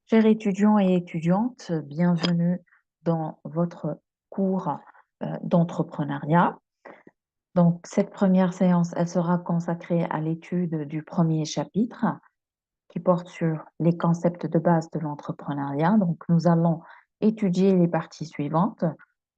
Chers étudiants et étudiantes, bienvenue dans votre cours d'entrepreneuriat. Donc, cette première séance, elle sera consacrée à l'étude du premier chapitre qui porte sur les concepts de base de l'entrepreneuriat. Donc, nous allons étudier les parties suivantes,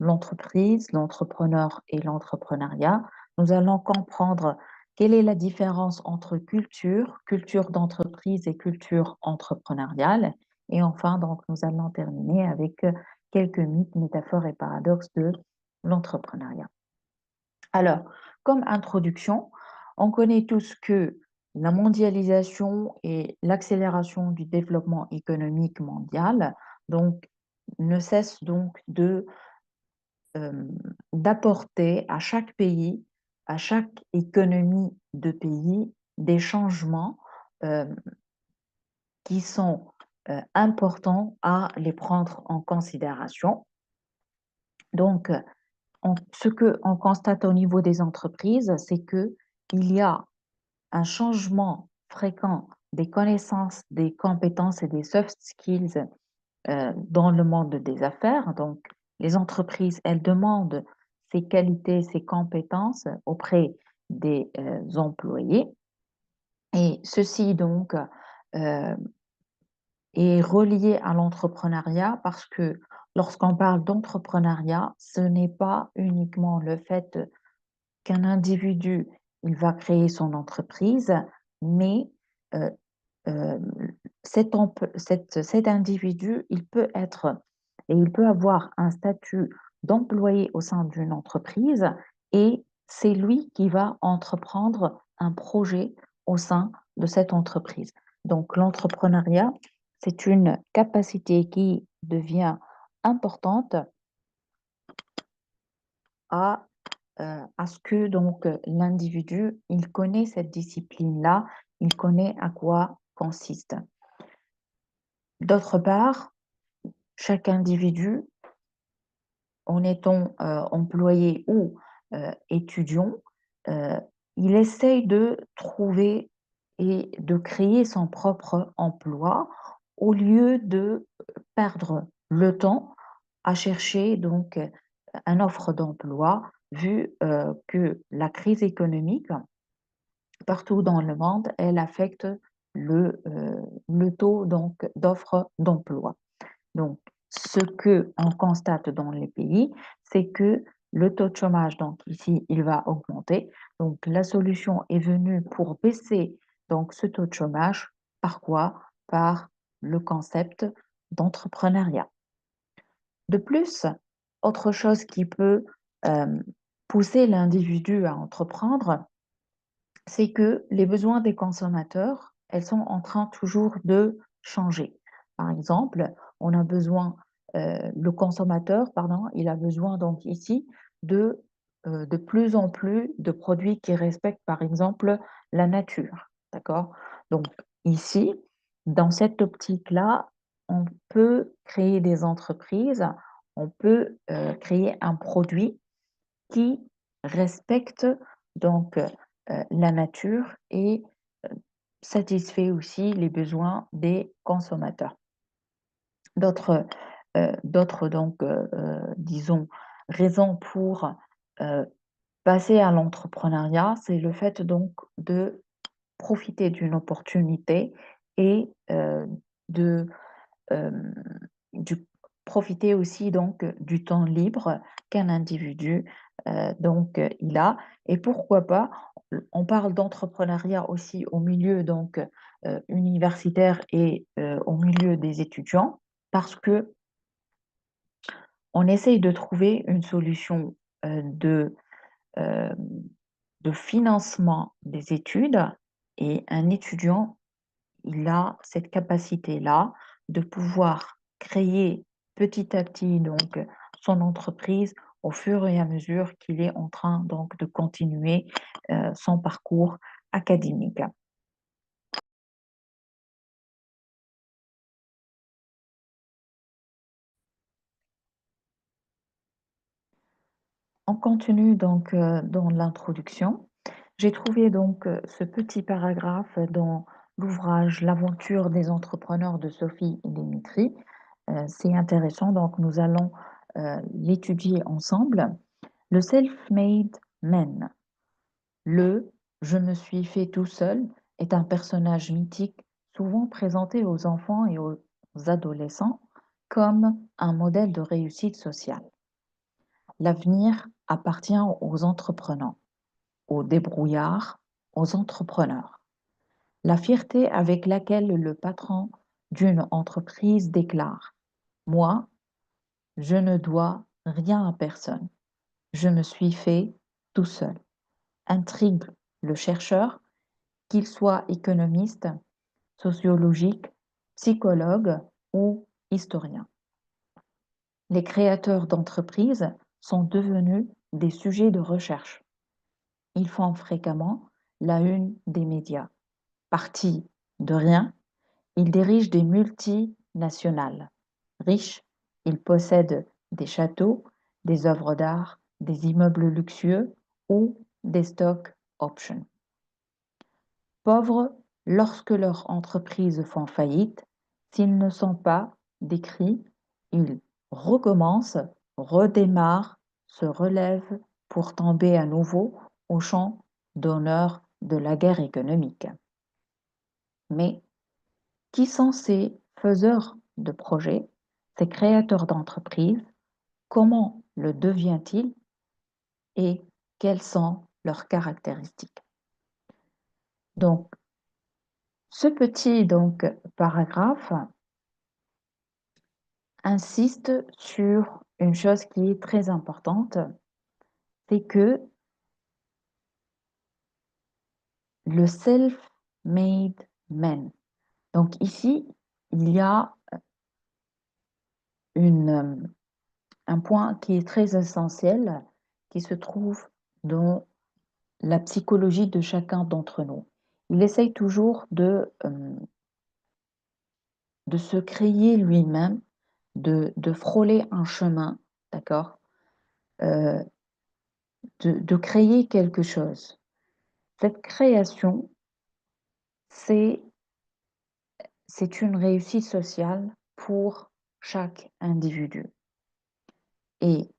l'entreprise, l'entrepreneur et l'entrepreneuriat. Nous allons comprendre quelle est la différence entre culture d'entreprise et culture entrepreneuriale. Et enfin, donc, nous allons terminer avec quelques mythes, métaphores et paradoxes de l'entrepreneuriat. Alors, comme introduction, on connaît tous que la mondialisation et l'accélération du développement économique mondial donc, ne cessent donc euh, d'apporter à chaque pays, à chaque économie de pays, des changements euh, qui sont importants à les prendre en considération. Donc, ce qu'on constate au niveau des entreprises, c'est qu'il y a un changement fréquent des connaissances, des compétences et des soft skills dans le monde des affaires. Donc, les entreprises, elles demandent ces qualités, ces compétences auprès des employés. Et ceci, donc, euh, est relié à l'entrepreneuriat parce que lorsqu'on parle d'entrepreneuriat, ce n'est pas uniquement le fait qu'un individu, il va créer son entreprise, mais euh, euh, cet individu, il peut être et il peut avoir un statut d'employé au sein d'une entreprise et c'est lui qui va entreprendre un projet au sein de cette entreprise. Donc l'entrepreneuriat, c'est une capacité qui devient importante à à ce que donc l'individu, il connaît cette discipline-là, il connaît à quoi consiste. D'autre part, chaque individu, en étant employé ou étudiant, euh, il essaye de trouver et de créer son propre emploi au lieu de perdre le temps à chercher donc une offre d'emploi vu que la crise économique partout dans le monde, elle affecte le taux donc d'offre d'emploi. Donc, ce que on constate dans les pays, c'est que le taux de chômage, donc ici, il va augmenter. Donc, la solution est venue pour baisser donc ce taux de chômage. Par quoi? Par le concept d'entrepreneuriat. De plus, autre chose qui peut euh, pousser l'individu à entreprendre, c'est que les besoins des consommateurs, elles sont en train toujours de changer. Par exemple, on a besoin, le consommateur, pardon, il a besoin donc ici de plus en plus de produits qui respectent, par exemple, la nature. D'accord? Donc, ici, dans cette optique-là, on peut créer des entreprises, on peut créer un produit qui respecte donc la nature et euh, satisfait aussi les besoins des consommateurs. D'autres donc, disons, raisons pour euh, passer à l'entrepreneuriat, c'est le fait donc de profiter d'une opportunité et de euh, du, profiter aussi donc du temps libre qu'un individu il a. Et pourquoi pas, on parle d'entrepreneuriat aussi au milieu donc universitaire et au milieu des étudiants parce que on essaye de trouver une solution euh, de financement des études et un étudiant il a cette capacité-là de pouvoir créer petit à petit donc son entreprise au fur et à mesure qu'il est en train donc de continuer son parcours académique. On continue donc dans l'introduction. J'ai trouvé donc ce petit paragraphe dans l'ouvrage L'aventure des entrepreneurs de Sophie Dimitri. C'est intéressant, donc nous allons l'étudier ensemble. Le self-made man, le je me suis fait tout seul, est un personnage mythique souvent présenté aux enfants et aux adolescents comme un modèle de réussite sociale. L'avenir appartient aux entrepreneurs, aux débrouillards, aux entrepreneurs. La fierté avec laquelle le patron d'une entreprise déclare: Moi, je ne dois rien à personne. Je me suis fait tout seul, intrigue le chercheur, qu'il soit économiste, sociologique, psychologue ou historien. Les créateurs d'entreprises sont devenus des sujets de recherche. Ils font fréquemment la une des médias. Partis de rien, ils dirigent des multinationales. Riches, ils possèdent des châteaux, des œuvres d'art, des immeubles luxueux ou des stock options. Pauvres, lorsque leurs entreprises font faillite, s'ils ne sont pas décrits, ils recommencent, redémarrent, se relèvent pour tomber à nouveau au champ d'honneur de la guerre économique. Mais qui sont ces faiseurs de projets, ces créateurs d'entreprises? Comment le devient-il et quelles sont leurs caractéristiques? Donc, ce petit paragraphe insiste sur une chose qui est très importante, c'est que le self-made man. Donc ici, il y a une, un point qui est très essentiel, qui se trouve dans la psychologie de chacun d'entre nous. Il essaye toujours de se créer lui-même, de frôler un chemin, d'accord, euh, de créer quelque chose. Cette création, c'est, c'est une réussite sociale pour chaque individu. Et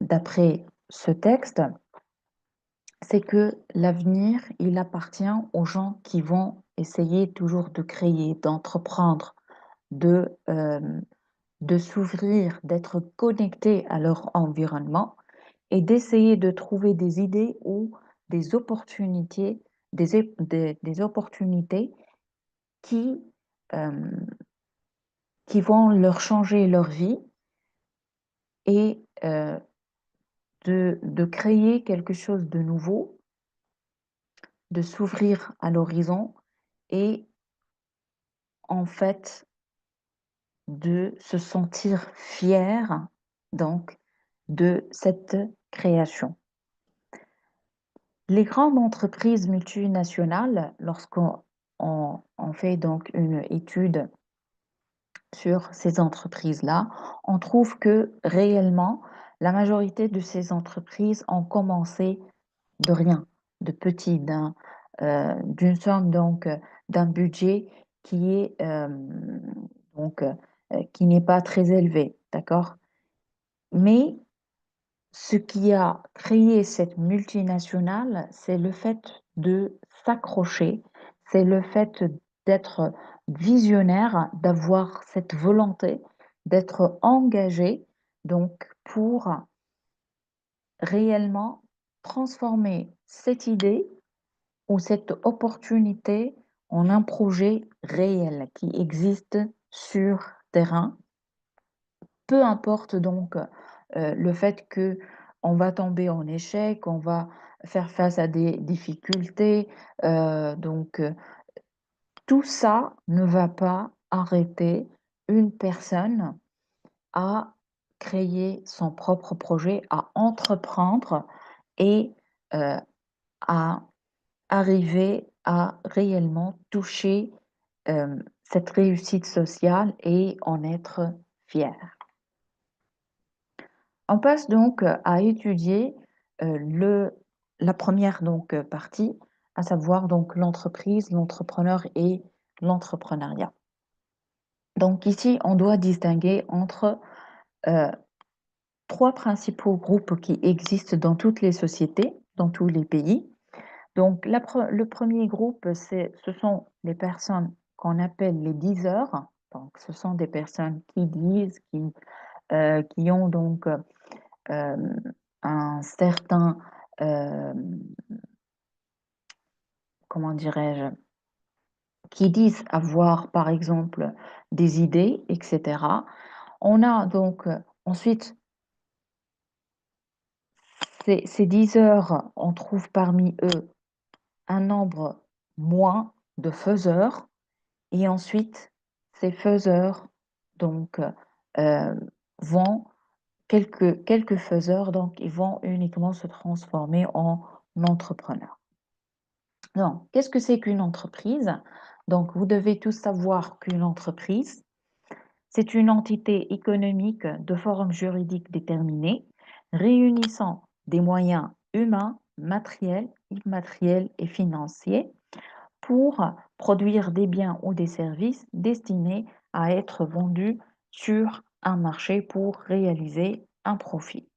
d'après ce texte, c'est que l'avenir, il appartient aux gens qui vont essayer toujours de créer, d'entreprendre, de s'ouvrir, d'être connectés à leur environnement et d'essayer de trouver des idées ou des opportunités, des opportunités qui, euh, qui vont leur changer leur vie et de créer quelque chose de nouveau, de s'ouvrir à l'horizon et en fait de se sentir fier donc de cette création. Les grandes entreprises multinationales, lorsqu'on fait donc une étude sur ces entreprises-là, on trouve que réellement, la majorité de ces entreprises ont commencé de rien, de petit, d'une somme d'un budget qui est donc qui n'est pas très élevé, d'accord? Mais ce qui a créé cette multinationale, c'est le fait de s'accrocher, c'est le fait d'être visionnaire, d'avoir cette volonté, d'être engagé, donc pour réellement transformer cette idée ou cette opportunité en un projet réel qui existe sur terrain. Peu importe donc le fait que on va tomber en échec, on va faire face à des difficultés, tout ça ne va pas arrêter une personne à créer son propre projet, à entreprendre et euh, à arriver à réellement toucher cette réussite sociale et en être fier. On passe donc à étudier la première partie, à savoir donc l'entreprise, l'entrepreneur et l'entrepreneuriat. Donc ici, on doit distinguer entre euh, trois principaux groupes qui existent dans toutes les sociétés, dans tous les pays. Donc le premier groupe, ce sont les personnes qu'on appelle les diseurs. Donc ce sont des personnes qui disent, qui ont donc euh, un certain, euh, comment dirais-je, qui disent avoir par exemple des idées, etc. On a donc ensuite ces 10 heures, on trouve parmi eux un nombre moins de faiseurs et ensuite ces faiseurs donc euh, vont quelques faiseurs donc ils vont uniquement se transformer en entrepreneurs. Donc, qu'est-ce que c'est qu'une entreprise? Donc, vous devez tous savoir qu'une entreprise, c'est une entité économique de forme juridique déterminée, réunissant des moyens humains, matériels, immatériels et financiers pour produire des biens ou des services destinés à être vendus sur un marché pour réaliser un profit.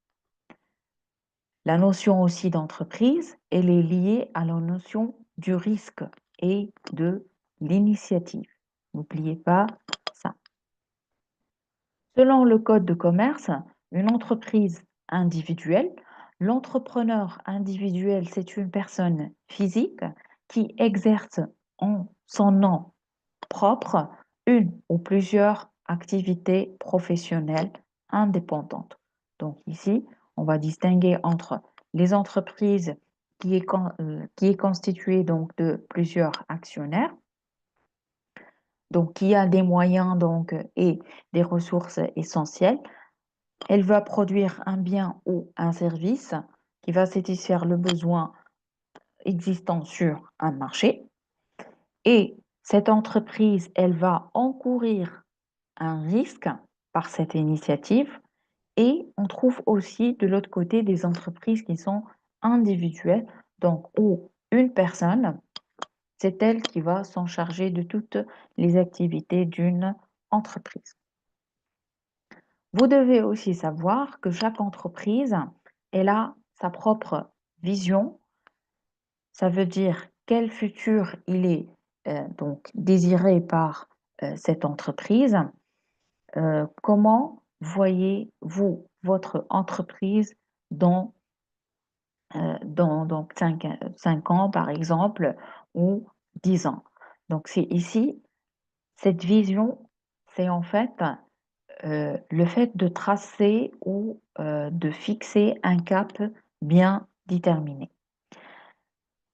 La notion aussi d'entreprise, elle est liée à la notion du risque et de l'initiative. N'oubliez pas ça. Selon le code de commerce, une entreprise individuelle, l'entrepreneur individuel, c'est une personne physique qui exerce en son nom propre une ou plusieurs activités professionnelles indépendantes. Donc ici, on va distinguer entre les entreprises qui est constituée donc de plusieurs actionnaires, donc qui a des moyens donc et des ressources essentielles. Elle va produire un bien ou un service qui va satisfaire le besoin existant sur un marché. Et cette entreprise, elle va encourir un risque par cette initiative. Et on trouve aussi de l'autre côté des entreprises qui sont individuelles, donc où une personne, c'est elle qui va s'en charger de toutes les activités d'une entreprise. Vous devez aussi savoir que chaque entreprise, elle a sa propre vision. Ça veut dire quel futur il est donc désiré par cette entreprise. Comment voyez-vous votre entreprise dans, donc 5 ans, par exemple, ou 10 ans? Donc, c'est ici, cette vision, c'est en fait le fait de tracer ou de fixer un cap bien déterminé.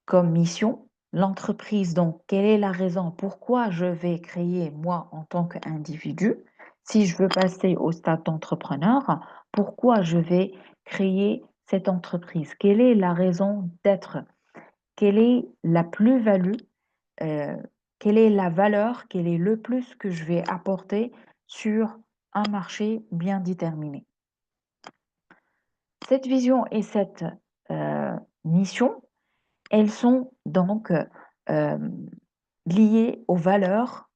Comme mission, l'entreprise, donc, quelle est la raison pourquoi je vais créer moi en tant qu'individu? Si je veux passer au stade d'entrepreneur, pourquoi je vais créer cette entreprise? Quelle est la raison d'être? Quelle est la plus-value? euh, Quelle est la valeur? Quel est le plus que je vais apporter sur un marché bien déterminé? Cette vision et cette euh, mission, elles sont donc euh, liées aux valeurs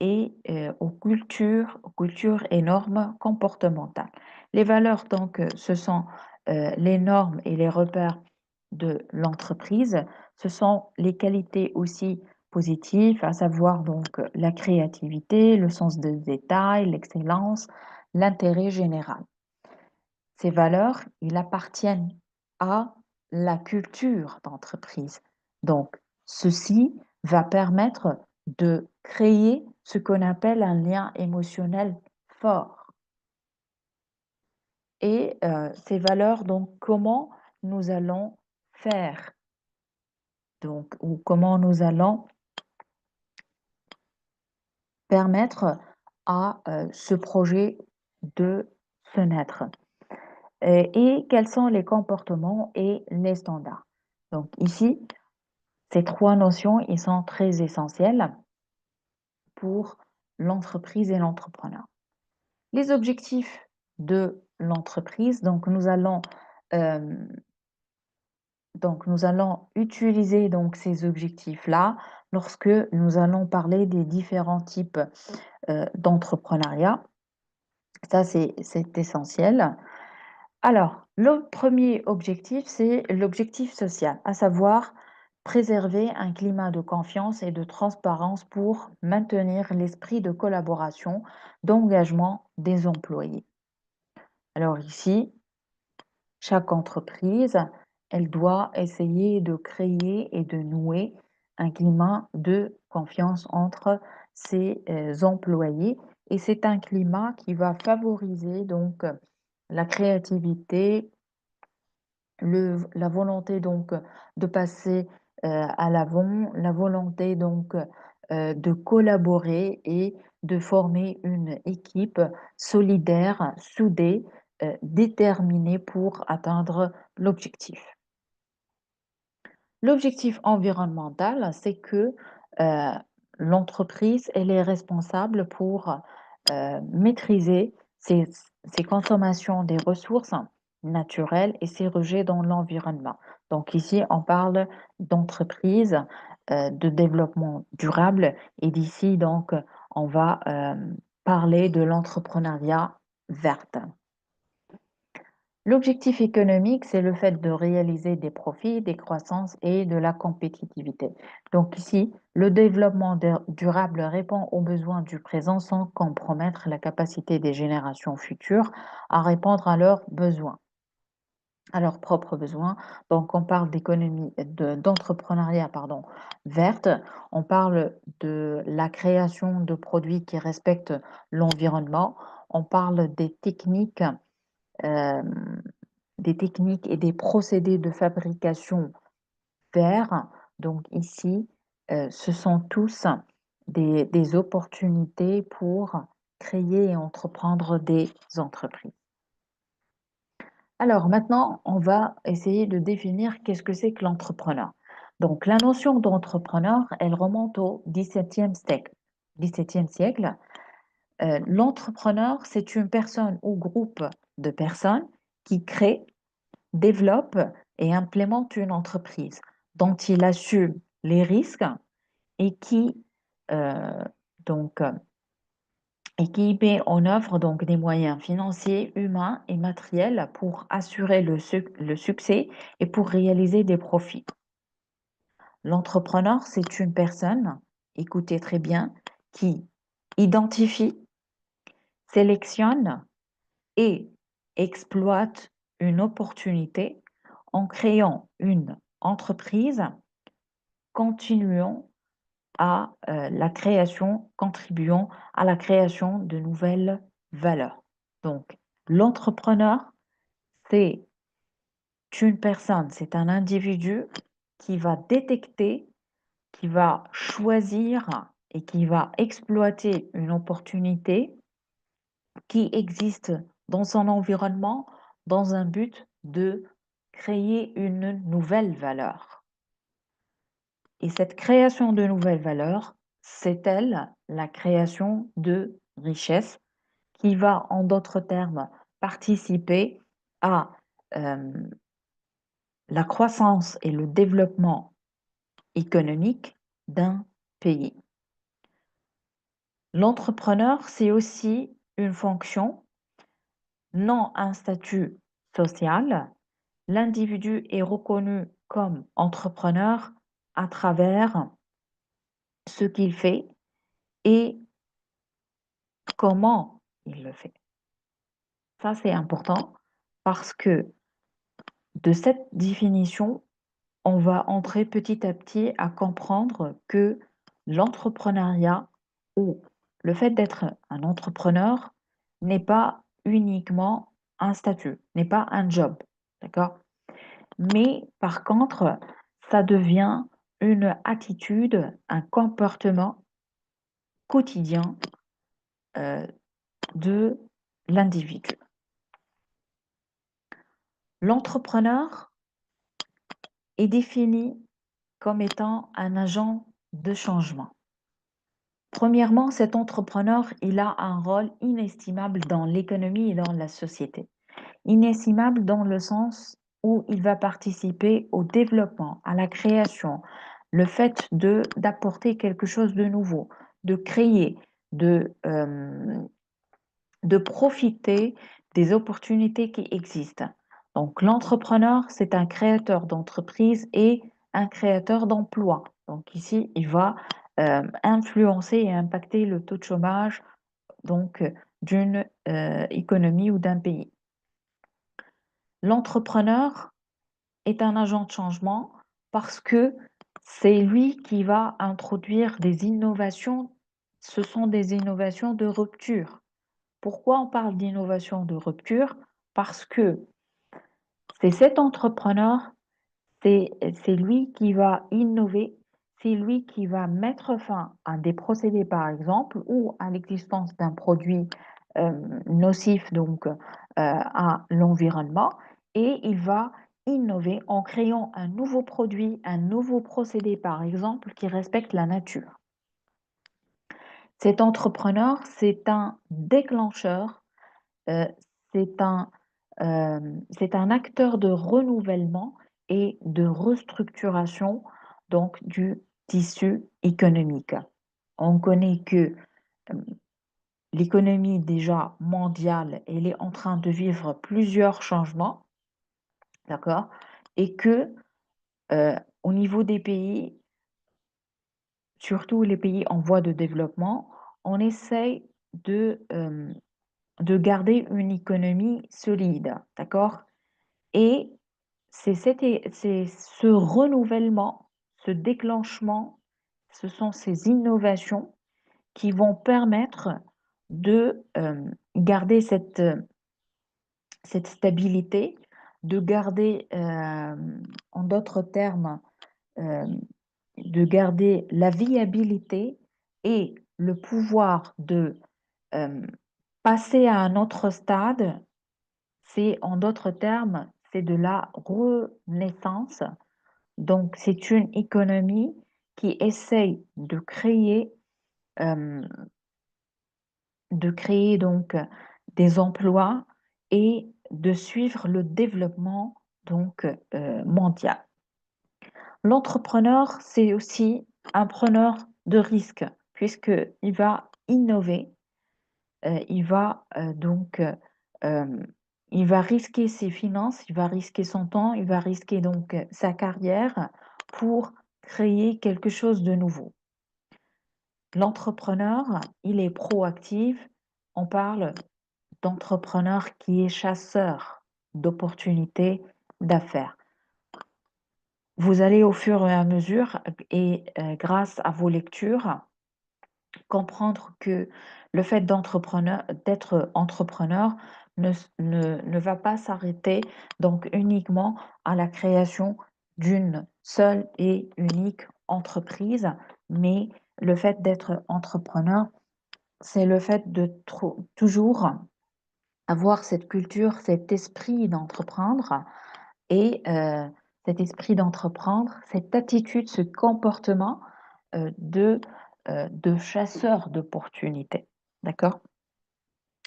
et aux cultures et normes comportementales. Les valeurs, donc, ce sont les normes et les repères de l'entreprise. Ce sont les qualités aussi positives, à savoir donc la créativité, le sens des détails, l'excellence, l'intérêt général. Ces valeurs, ils appartiennent à la culture d'entreprise. Donc, ceci va permettre de créer ce qu'on appelle un lien émotionnel fort. Et ces valeurs, donc, comment nous allons faire, donc, ou comment nous allons permettre à ce projet de se naître. Et quels sont les comportements et les standards. Donc ici, ces trois notions, ils sont très essentielles pour l'entreprise et l'entrepreneur. Les objectifs de l'entreprise, donc nous allons euh, Donc, nous allons utiliser donc ces objectifs-là lorsque nous allons parler des différents types d'entrepreneuriat. Ça, c'est essentiel. Alors, le premier objectif, c'est l'objectif social, à savoir préserver un climat de confiance et de transparence pour maintenir l'esprit de collaboration, d'engagement des employés. Alors ici, chaque entreprise, elle doit essayer de créer et de nouer un climat de confiance entre ses employés. Et c'est un climat qui va favoriser donc la créativité, la volonté donc de passer à l'avant, la volonté donc de collaborer et de former une équipe solidaire, soudée, déterminée pour atteindre l'objectif. L'objectif environnemental, c'est que euh, l'entreprise, elle est responsable pour maîtriser ses consommations des ressources naturelles et ses rejets dans l'environnement. Donc ici, on parle d'entreprise, de développement durable et d'ici, donc, on va parler de l'entrepreneuriat verte. L'objectif économique, c'est le fait de réaliser des profits, des croissances et de la compétitivité. Donc ici, le développement durable répond aux besoins du présent sans compromettre la capacité des générations futures à répondre à leurs besoins, à leurs propres besoins. Donc on parle d'entrepreneuriat, pardon, verte, on parle de la création de produits qui respectent l'environnement, on parle euh, des techniques et des procédés de fabrication verts. Donc ici, ce sont tous des opportunités pour créer et entreprendre des entreprises. Alors maintenant, on va essayer de définir qu'est-ce que c'est que l'entrepreneur. Donc la notion d'entrepreneur, elle remonte au XVIIe siècle. XVIIe siècle. L'entrepreneur, c'est une personne ou groupe de personnes qui créent, développe et implémente une entreprise dont il assume les risques et euh, donc, euh, qui met en œuvre donc des moyens financiers, humains et matériels pour assurer le succès et pour réaliser des profits. L'entrepreneur, c'est une personne, écoutez très bien, qui identifie, sélectionne et exploite une opportunité en créant une entreprise, continuant à la création, contribuant à la création de nouvelles valeurs. Donc, l'entrepreneur, c'est une personne, c'est un individu qui va détecter, qui va choisir et qui va exploiter une opportunité qui existe dans son environnement dans un but de créer une nouvelle valeur. Et cette création de nouvelles valeurs, c'est elle la création de richesse qui va, en d'autres termes, participer à euh, la croissance et le développement économique d'un pays. L'entrepreneur, c'est aussi une fonction, non un statut social. L'individu est reconnu comme entrepreneur à travers ce qu'il fait et comment il le fait. Ça, c'est important parce que de cette définition, on va entrer petit à petit à comprendre que l'entrepreneuriat ou le fait d'être un entrepreneur n'est pas uniquement un statut, n'est pas un job, d'accord? Mais par contre, ça devient une attitude, un comportement quotidien euh, de l'individu. L'entrepreneur est défini comme étant un agent de changement. Premièrement, cet entrepreneur, il a un rôle inestimable dans l'économie et dans la société. Inestimable dans le sens où il va participer au développement, à la création, le fait d'apporter quelque chose de nouveau, de créer, de, euh, de profiter des opportunités qui existent. Donc, l'entrepreneur, c'est un créateur d'entreprise et un créateur d'emploi. Donc, ici, il va influencer et impacter le taux de chômage donc d'une économie ou d'un pays. L'entrepreneur est un agent de changement parce que c'est lui qui va introduire des innovations. Ce sont des innovations de rupture. Pourquoi on parle d'innovation de rupture? Parce que c'est cet entrepreneur, c'est lui qui va innover, c'est lui qui va mettre fin à des procédés, par exemple, ou à l'existence d'un produit nocif donc à l'environnement, et il va innover en créant un nouveau produit, un nouveau procédé, par exemple, qui respecte la nature. Cet entrepreneur, c'est un déclencheur, euh, c'est un, c'est un acteur de renouvellement et de restructuration donc du tissu économique. On connaît que euh, l'économie déjà mondiale, elle est en train de vivre plusieurs changements, d'accord? Et que au niveau des pays, surtout les pays en voie de développement, on essaye de garder une économie solide, d'accord? Et c'est ce renouvellement, ce déclenchement, ce sont ces innovations qui vont permettre de garder cette stabilité, de garder, en d'autres termes, euh, de garder la viabilité et le pouvoir de euh, passer à un autre stade. C'est, en d'autres termes, c'est de la renaissance. Donc, c'est une économie qui essaye euh, de créer donc des emplois et de suivre le développement donc mondial. L'entrepreneur, c'est aussi un preneur de risques puisqu'il va innover, il va euh, il va risquer ses finances, il va risquer son temps, il va risquer donc sa carrière pour créer quelque chose de nouveau. L'entrepreneur, il est proactif. On parle d'entrepreneur qui est chasseur d'opportunités d'affaires. Vous allez au fur et à mesure et grâce à vos lectures, comprendre que le fait d'être entrepreneur ne va pas s'arrêter donc uniquement à la création d'une seule et unique entreprise, mais le fait d'être entrepreneur, c'est le fait de toujours avoir cette culture, cet esprit d'entreprendre et cet esprit d'entreprendre, cette attitude, ce comportement euh, de, de chasseur d'opportunités. D'accord?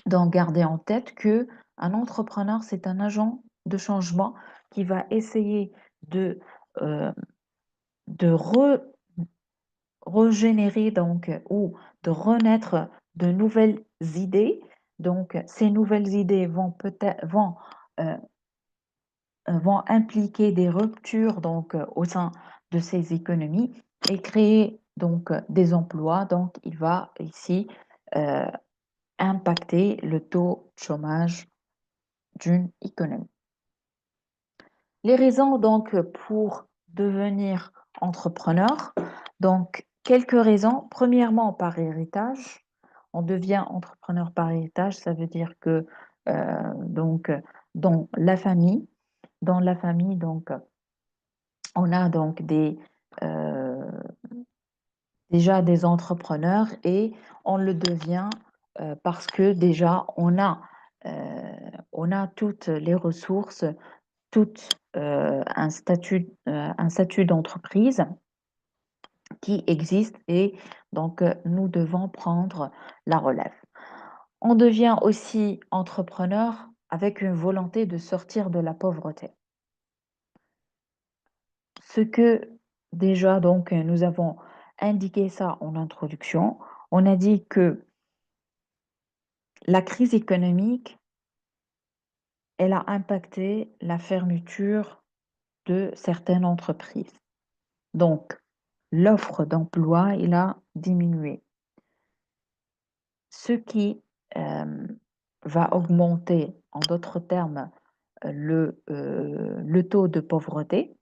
Donc, gardez en tête que un entrepreneur, c'est un agent de changement qui va essayer de, euh, de régénérer donc, ou de renaître de nouvelles idées. Donc, ces nouvelles idées euh, vont impliquer des ruptures donc, au sein de ces économies et créer donc des emplois. Donc, il va ici euh, impacter le taux de chômage d'une économie. Les raisons donc pour devenir entrepreneur, donc quelques raisons. Premièrement, par héritage. On devient entrepreneur par héritage, ça veut dire que donc dans la famille, donc on a donc euh, déjà des entrepreneurs et on le devient parce que déjà on a toutes les ressources, tout un statut d'entreprise qui existe et donc nous devons prendre la relève. On devient aussi entrepreneur avec une volonté de sortir de la pauvreté. Ce que déjà, donc, nous avons indiqué ça en introduction. On a dit que la crise économique, elle a impacté la fermeture de certaines entreprises. Donc, l'offre d'emploi, il a diminué. Ce qui va augmenter, en d'autres termes, le taux de pauvreté.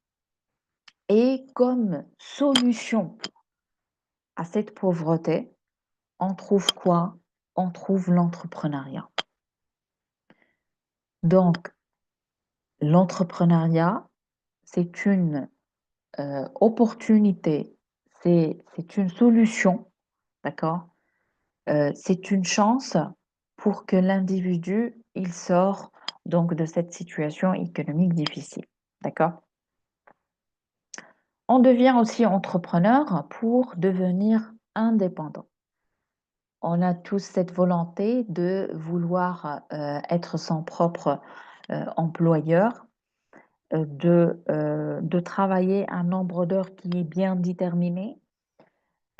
Et comme solution à cette pauvreté, on trouve quoi? On trouve l'entrepreneuriat. Donc, l'entrepreneuriat, c'est une opportunité, c'est une solution, d'accord? C'est une chance pour que l'individu, il sort donc de cette situation économique difficile, d'accord? On devient aussi entrepreneur pour devenir indépendant. On a tous cette volonté de vouloir être son propre employeur, de travailler un nombre d'heures qui est bien déterminé,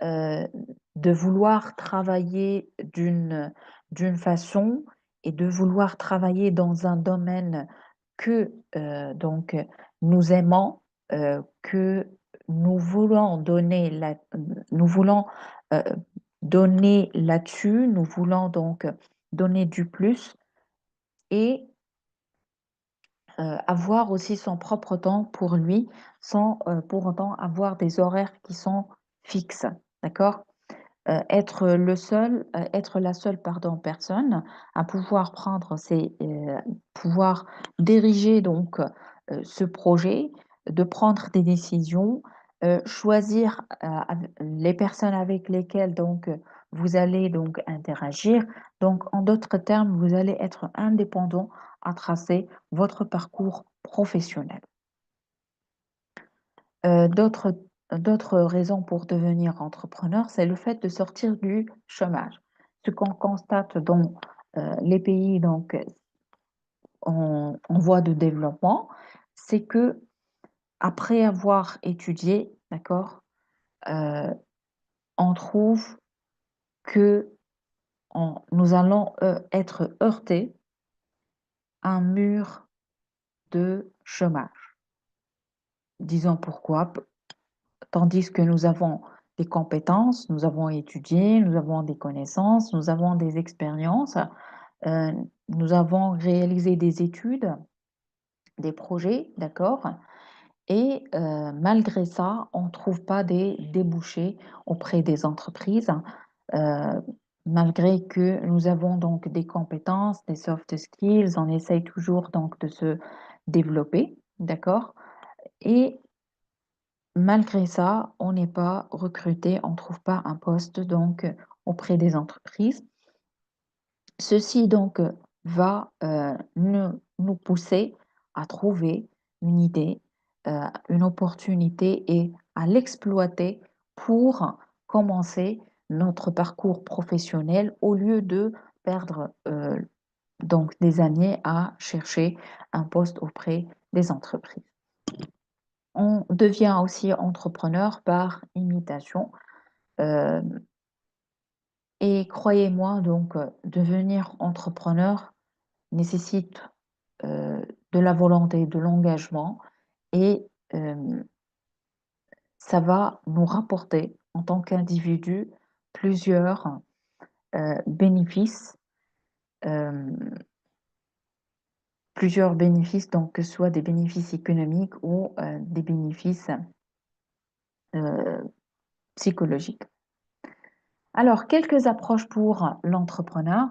euh, de vouloir travailler d'une façon et de vouloir travailler dans un domaine que donc nous aimons, que nous voulons nous voulons euh, donner là-dessus, nous voulons donc donner du plus et avoir aussi son propre temps pour lui sans pour autant avoir des horaires qui sont fixes, d'accord? Être la seule pardon, personne à pouvoir pouvoir diriger donc ce projet, de prendre des décisions, choisir les personnes avec lesquelles donc vous allez donc interagir. Donc, en d'autres termes, vous allez être indépendant à tracer votre parcours professionnel. Euh, d'autres, d'autres raisons pour devenir entrepreneur, c'est le fait de sortir du chômage. Ce qu'on constate dans les pays donc, en voie de développement, c'est que après avoir étudié, d'accord, euh, on trouve que nous allons être heurtés à un mur de chômage. Disons pourquoi. Tandis que nous avons des compétences, nous avons étudié, nous avons des connaissances, nous avons des expériences, euh, nous avons réalisé des études, des projets, d'accord? Et malgré ça, on ne trouve pas des débouchés auprès des entreprises, euh, malgré que nous avons donc des compétences, des soft skills, on essaye toujours donc de se développer, d'accord? Et malgré ça, on n'est pas recruté, on ne trouve pas un poste donc auprès des entreprises. Ceci donc va nous pousser à trouver une idée, une opportunité et à l'exploiter pour commencer notre parcours professionnel au lieu de perdre donc des années à chercher un poste auprès des entreprises. On devient aussi entrepreneur par imitation. euh, et croyez-moi, donc, devenir entrepreneur nécessite de la volonté, de l'engagement et euh, ça va nous rapporter en tant qu'individu plusieurs bénéfices, euh, donc que ce soit des bénéfices économiques ou des bénéfices euh, psychologiques. Alors, quelques approches pour l'entrepreneur.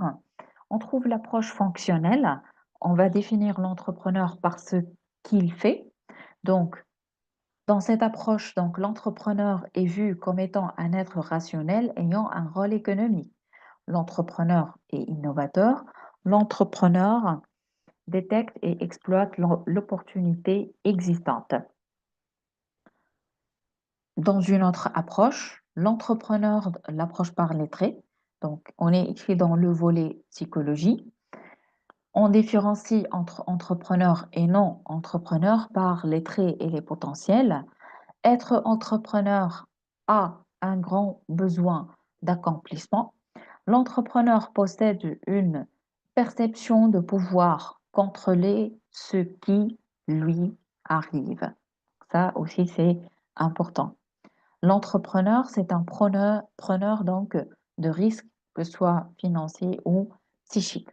On trouve l'approche fonctionnelle. On va définir l'entrepreneur par ce qu'il fait. Donc, dans cette approche, donc, l'entrepreneur est vu comme étant un être rationnel ayant un rôle économique. L'entrepreneur est innovateur. L'entrepreneur détecte et exploite l'opportunité existante. Dans une autre approche, l'approche par les traits, donc on est écrit dans le volet psychologie. On différencie entre entrepreneur et non entrepreneur par les traits et les potentiels. Être entrepreneur a un grand besoin d'accomplissement. L'entrepreneur possède une perception de pouvoir contrôler ce qui lui arrive. Ça aussi, c'est important. L'entrepreneur, c'est un preneur donc de risques, que ce soit financier ou psychique.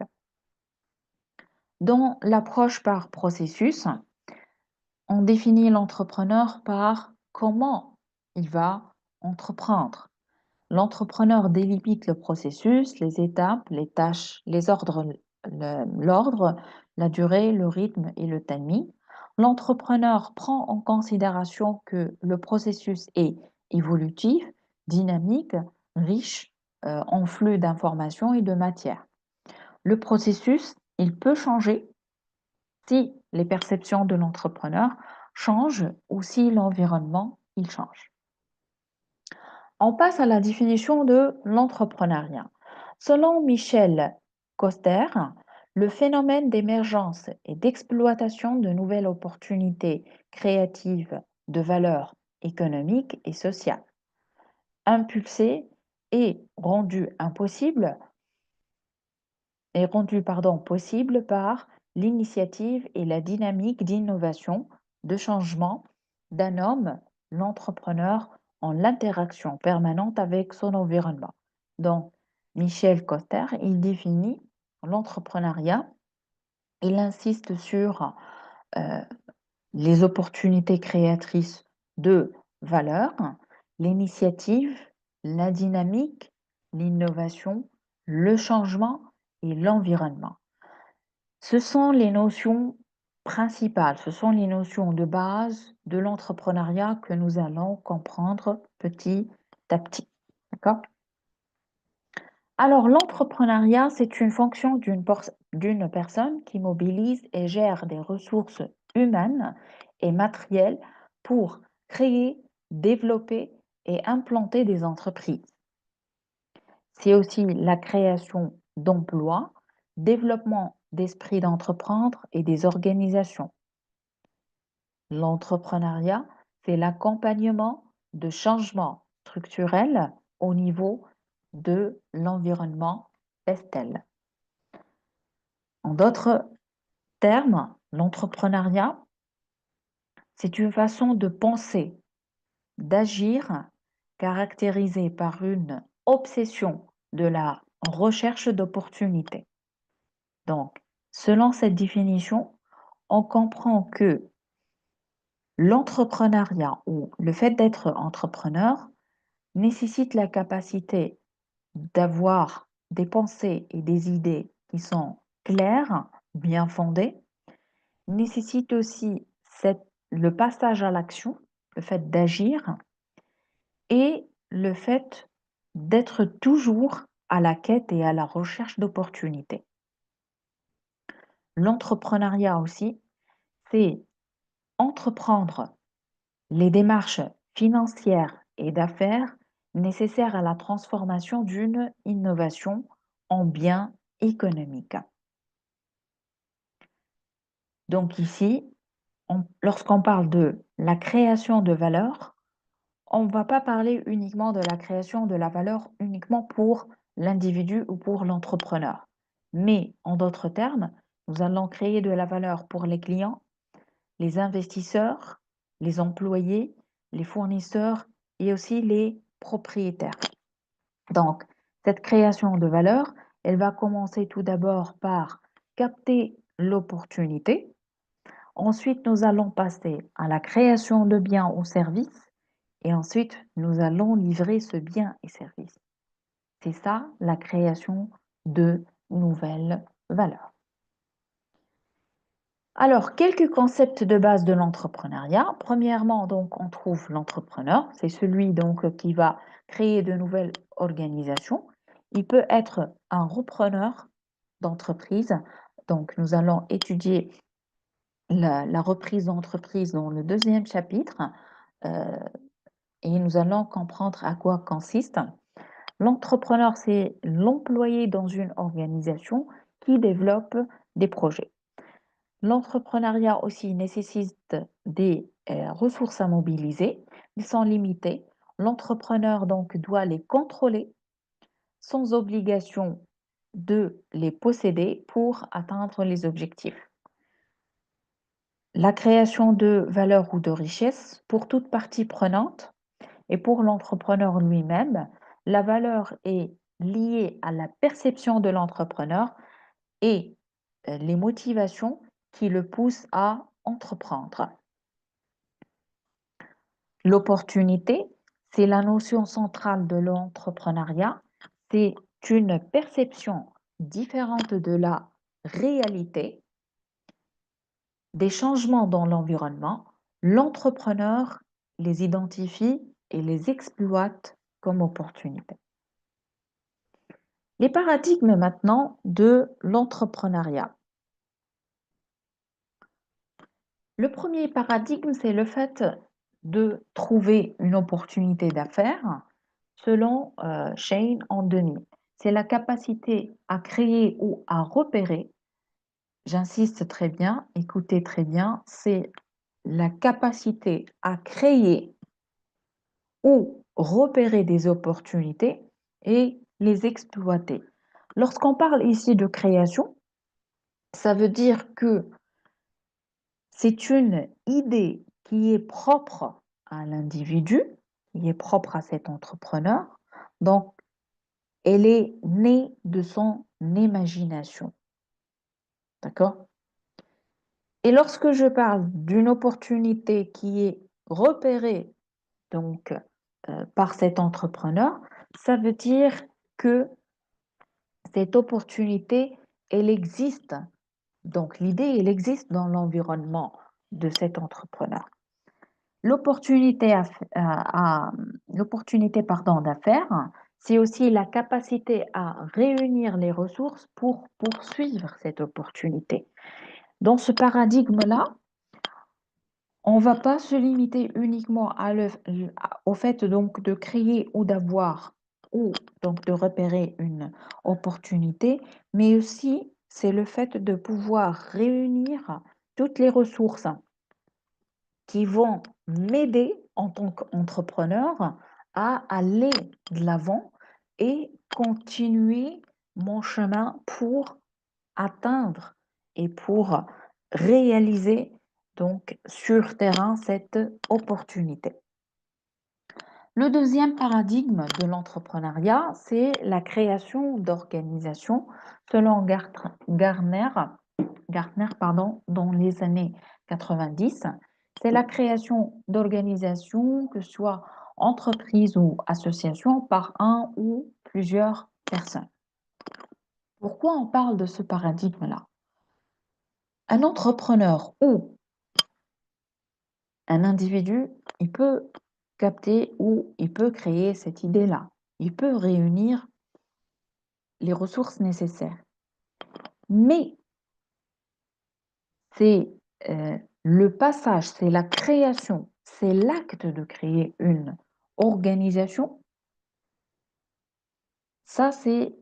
Dans l'approche par processus, on définit l'entrepreneur par comment il va entreprendre. L'entrepreneur délimite le processus, les étapes, les tâches, les ordres, l'ordre, la durée, le rythme et le timing. L'entrepreneur prend en considération que le processus est évolutif, dynamique, riche en flux d'informations et de matière. Le processus, il peut changer si les perceptions de l'entrepreneur changent ou si l'environnement, il change. On passe à la définition de l'entrepreneuriat. Selon Michel Koster, le phénomène d'émergence et d'exploitation de nouvelles opportunités créatives de valeur économique et sociale, impulsé et possible par l'initiative et la dynamique d'innovation, de changement d'un homme, l'entrepreneur, en l'interaction permanente avec son environnement. Donc, Michel Coster, il définit l'entrepreneuriat, il insiste sur euh, les opportunités créatrices de valeur, l'initiative, la dynamique, l'innovation, le changement et l'environnement. Ce sont les notions principales, ce sont les notions de base de l'entrepreneuriat que nous allons comprendre petit à petit. D'accord? Alors, l'entrepreneuriat, c'est une fonction d'une personne qui mobilise et gère des ressources humaines et matérielles pour créer, développer et implanter des entreprises. C'est aussi la création d'emplois, développement d'esprit d'entreprendre et des organisations. L'entrepreneuriat, c'est l'accompagnement de changements structurels au niveau de l'environnement pestel. En d'autres termes, l'entrepreneuriat, c'est une façon de penser, d'agir caractérisée par une obsession de la recherche d'opportunités. Donc, selon cette définition, on comprend que l'entrepreneuriat ou le fait d'être entrepreneur nécessite la capacité d'avoir des pensées et des idées qui sont claires, bien fondées, nécessite aussi le passage à l'action, le fait d'agir et le fait d'être toujours à la quête et à la recherche d'opportunités. L'entrepreneuriat aussi, c'est entreprendre les démarches financières et d'affaires nécessaires à la transformation d'une innovation en bien économique. Donc ici, lorsqu'on parle de la création de valeur, on ne va pas parler uniquement de la création de la valeur uniquement pour l'individu ou pour l'entrepreneur. Mais en d'autres termes, nous allons créer de la valeur pour les clients, les investisseurs, les employés, les fournisseurs et aussi les propriétaires. Donc, cette création de valeur, elle va commencer tout d'abord par capter l'opportunité. Ensuite, nous allons passer à la création de biens ou services et ensuite, nous allons livrer ce bien et service. C'est ça la création de nouvelles valeurs. Alors, quelques concepts de base de l'entrepreneuriat. Premièrement, donc, on trouve l'entrepreneur, c'est celui donc qui va créer de nouvelles organisations. Il peut être un repreneur d'entreprise. Donc, nous allons étudier la reprise d'entreprise dans le deuxième chapitre et nous allons comprendre à quoi consiste. L'entrepreneur, c'est l'employé dans une organisation qui développe des projets. L'entrepreneuriat aussi nécessite des ressources à mobiliser. ils sont limités. L'entrepreneur donc doit les contrôler sans obligation de les posséder pour atteindre les objectifs. La création de valeur ou de richesse pour toute partie prenante et pour l'entrepreneur lui-même, la valeur est liée à la perception de l'entrepreneur et les motivations qui le poussent à entreprendre. L'opportunité, c'est la notion centrale de l'entrepreneuriat. C'est une perception différente de la réalité, des changements dans l'environnement. L'entrepreneur les identifie et les exploite comme opportunités. Les paradigmes maintenant de l'entrepreneuriat. Le premier paradigme, c'est le fait de trouver une opportunité d'affaires selon Shane en 2000. C'est la capacité à créer ou à repérer, j'insiste très bien, écoutez très bien, c'est la capacité à créer ou repérer des opportunités et les exploiter. Lorsqu'on parle ici de création, ça veut dire que c'est une idée qui est propre à l'individu, qui est propre à cet entrepreneur. Donc, elle est née de son imagination. D'accord? Et lorsque je parle d'une opportunité qui est repérée donc, par cet entrepreneur, ça veut dire que cette opportunité, elle existe. Donc, l'idée, elle existe dans l'environnement de cet entrepreneur. L'opportunité d'affaires, c'est aussi la capacité à réunir les ressources pour poursuivre cette opportunité. Dans ce paradigme-là, on ne va pas se limiter uniquement au fait donc de créer ou d'avoir ou donc de repérer une opportunité, mais aussi c'est le fait de pouvoir réunir toutes les ressources qui vont m'aider en tant qu'entrepreneur à aller de l'avant et continuer mon chemin pour atteindre et pour réaliser donc sur terrain cette opportunité. Le deuxième paradigme de l'entrepreneuriat, c'est la création d'organisations selon Gartner, dans les années 90. C'est la création d'organisations, que ce soit entreprises ou associations, par un ou plusieurs personnes. Pourquoi on parle de ce paradigme-là? Un entrepreneur ou un individu, il peut capter ou il peut créer cette idée-là. Il peut réunir les ressources nécessaires. Mais c'est le passage, c'est la création, c'est l'acte de créer une organisation. Ça, c'est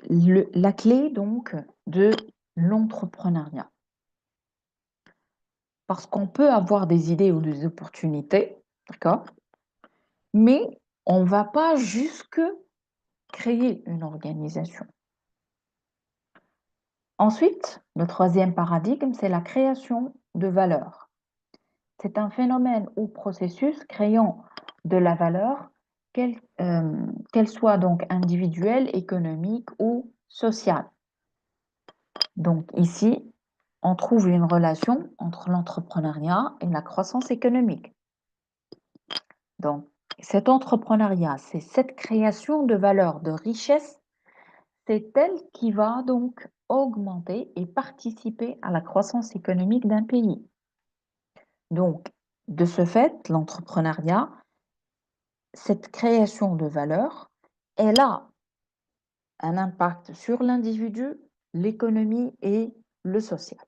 la clé donc de l'entrepreneuriat. Parce qu'on peut avoir des idées ou des opportunités, d'accord? Mais on ne va pas jusque créer une organisation. Ensuite, le troisième paradigme, c'est la création de valeur. C'est un phénomène ou processus créant de la valeur, qu'elle soit donc individuelle, économique ou sociale. Donc ici, on trouve une relation entre l'entrepreneuriat et la croissance économique. Donc, cet entrepreneuriat, c'est cette création de valeur, de richesse, c'est elle qui va donc augmenter et participer à la croissance économique d'un pays. Donc, de ce fait, l'entrepreneuriat, cette création de valeur, elle a un impact sur l'individu, l'économie et le social.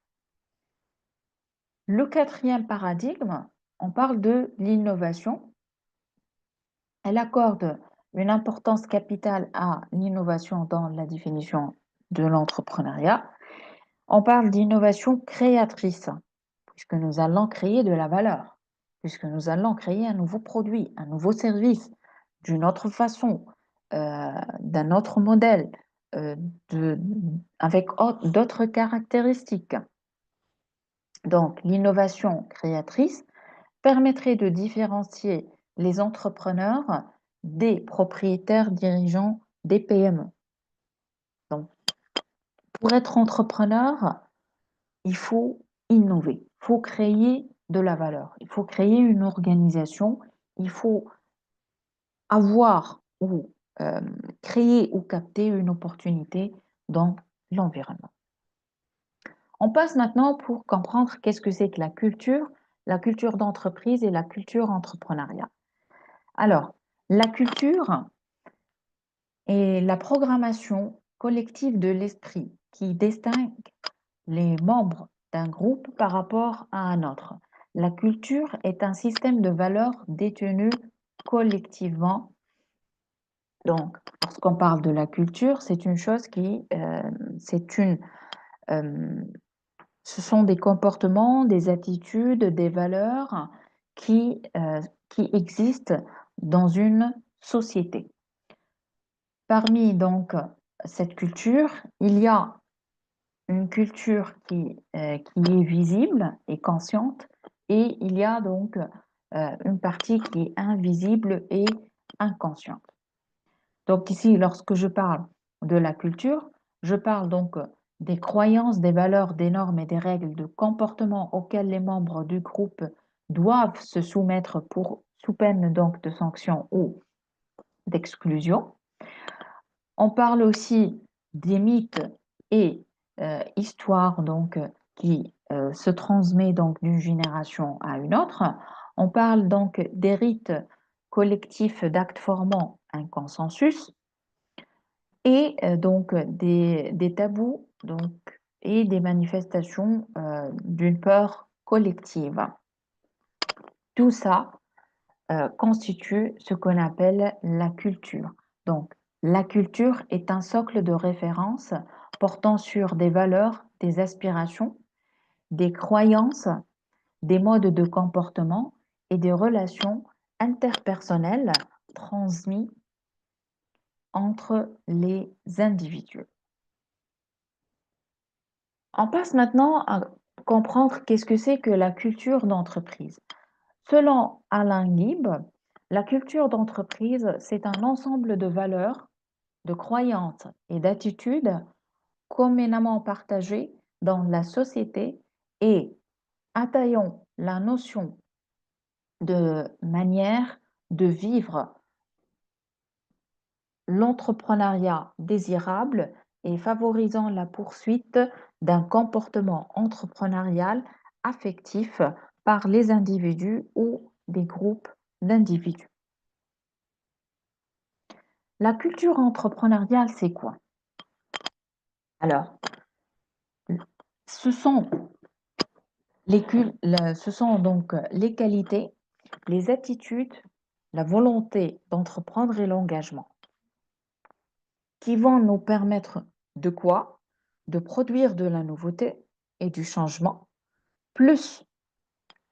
Le quatrième paradigme, on parle de l'innovation. Elle accorde une importance capitale à l'innovation dans la définition de l'entrepreneuriat. On parle d'innovation créatrice, puisque nous allons créer de la valeur. puisque nous allons créer un nouveau produit, un nouveau service, d'une autre façon, d'un autre modèle, euh, de- avec d'autres caractéristiques. Donc, l'innovation créatrice permettrait de différencier les entrepreneurs des propriétaires dirigeants des PME. Donc, pour être entrepreneur, il faut innover, il faut créer de la valeur, il faut créer une organisation, il faut avoir ou euh, créer ou capter une opportunité dans l'environnement. On passe maintenant pour comprendre qu'est-ce que c'est que la culture d'entreprise et la culture entrepreneuriale. Alors, la culture est la programmation collective de l'esprit qui distingue les membres d'un groupe par rapport à un autre. La culture est un système de valeurs détenu collectivement. Donc, lorsqu'on parle de la culture, c'est une chose euh, ce sont des comportements, des attitudes, des valeurs qui existent dans une société. Parmi donc cette culture, il y a une culture qui est visible et consciente, et il y a donc une partie qui est invisible et inconsciente. Donc ici, lorsque je parle de la culture, je parle donc des croyances, des valeurs, des normes et des règles de comportement auxquelles les membres du groupe doivent se soumettre sous peine donc de sanctions ou d'exclusion. On parle aussi des mythes et histoires donc qui se transmet donc d'une génération à une autre. On parle donc des rites collectifs d'actes formant un consensus et donc des tabous donc, et des manifestations d'une peur collective. Tout ça constitue ce qu'on appelle la culture. Donc, la culture est un socle de référence portant sur des valeurs, des aspirations, des croyances, des modes de comportement et des relations interpersonnelles transmises entre les individus. On passe maintenant à comprendre qu'est-ce que c'est que la culture d'entreprise. Selon Alain Guib, la culture d'entreprise, c'est un ensemble de valeurs, de croyances et d'attitudes communément partagées dans la société et atteignant la notion de manière de vivre l'entrepreneuriat désirable et favorisant la poursuite d'un comportement entrepreneurial affectif par les individus ou des groupes d'individus. La culture entrepreneuriale, c'est quoi? Alors, ce sont ce sont donc les qualités, les attitudes, la volonté d'entreprendre et l'engagement qui vont nous permettre de quoi? De produire de la nouveauté et du changement, plus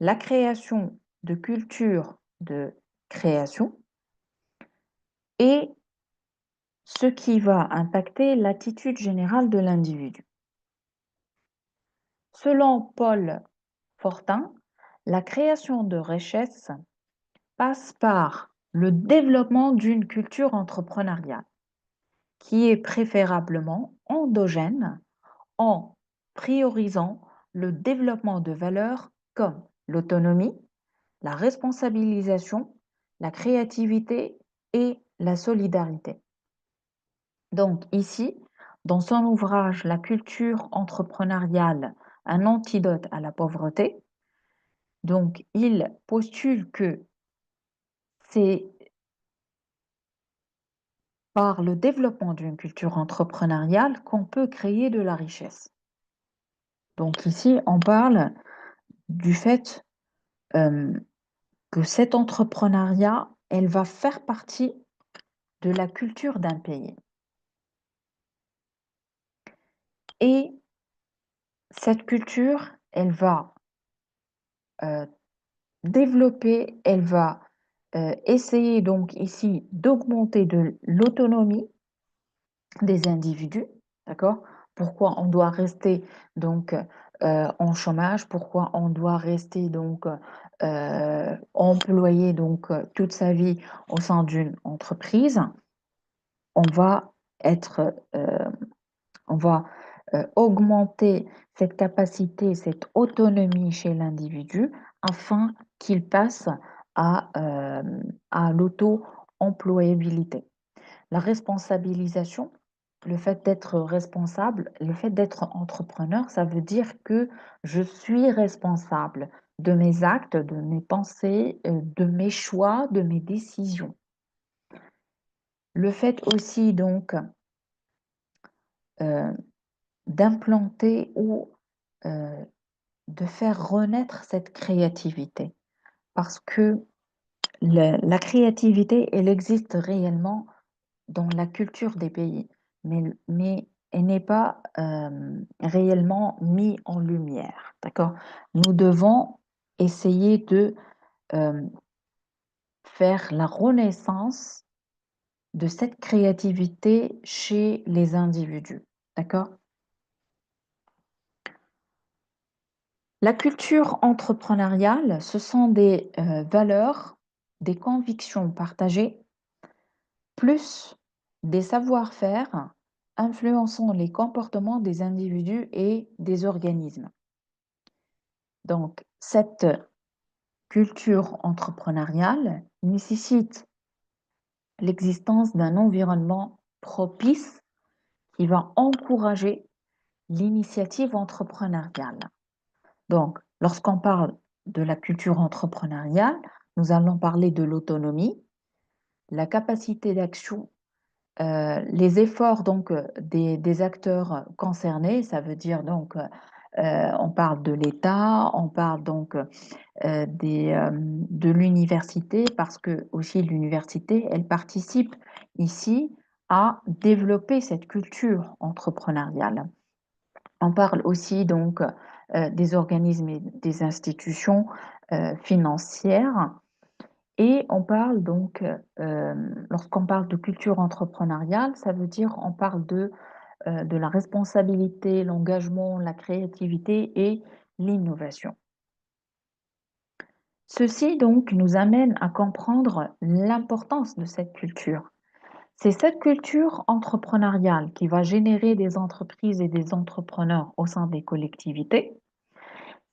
la création de culture de création et ce qui va impacter l'attitude générale de l'individu. Selon Paul Fortin, la création de richesse passe par le développement d'une culture entrepreneuriale qui est préférablement endogène en priorisant le développement de valeurs comme l'autonomie, la responsabilisation, la créativité et la solidarité. Donc ici, dans son ouvrage La culture entrepreneuriale, un antidote à la pauvreté, donc il postule que c'est par le développement d'une culture entrepreneuriale qu'on peut créer de la richesse. Donc ici, on parle du fait euh, que cet entrepreneuriat, elle va faire partie de la culture d'un pays. Et cette culture, elle va développer, elle va essayer donc ici d'augmenter de l'autonomie des individus, d'accord? Pourquoi on doit rester donc en chômage? Pourquoi on doit rester donc employé donc toute sa vie au sein d'une entreprise? On va être, on va augmenter cette capacité, cette autonomie chez l'individu afin qu'il passe à, euh, à l'auto-employabilité. La responsabilisation, le fait d'être responsable, le fait d'être entrepreneur, ça veut dire que je suis responsable de mes actes, de mes pensées, de mes choix, de mes décisions. Le fait aussi donc euh, d'implanter ou euh, de faire renaître cette créativité. Parce que la créativité, elle existe réellement dans la culture des pays, mais elle n'est pas réellement mise en lumière. D'accord? Nous devons essayer de euh, faire la renaissance de cette créativité chez les individus. D'accord? La culture entrepreneuriale, ce sont des valeurs, des convictions partagées, plus des savoir-faire influençant les comportements des individus et des organismes. Donc, cette culture entrepreneuriale nécessite l'existence d'un environnement propice qui va encourager l'initiative entrepreneuriale. Donc, lorsqu'on parle de la culture entrepreneuriale, nous allons parler de l'autonomie, la capacité d'action, les efforts donc des acteurs concernés, ça veut dire donc on parle de l'État, on parle donc de l'université parce que aussi l'université, elle participe ici à développer cette culture entrepreneuriale. On parle aussi donc des organismes et des institutions financières et on parle donc, lorsqu'on parle de culture entrepreneuriale, ça veut dire on parle de la responsabilité, l'engagement, la créativité et l'innovation. Ceci donc nous amène à comprendre l'importance de cette culture. C'est cette culture entrepreneuriale qui va générer des entreprises et des entrepreneurs au sein des collectivités.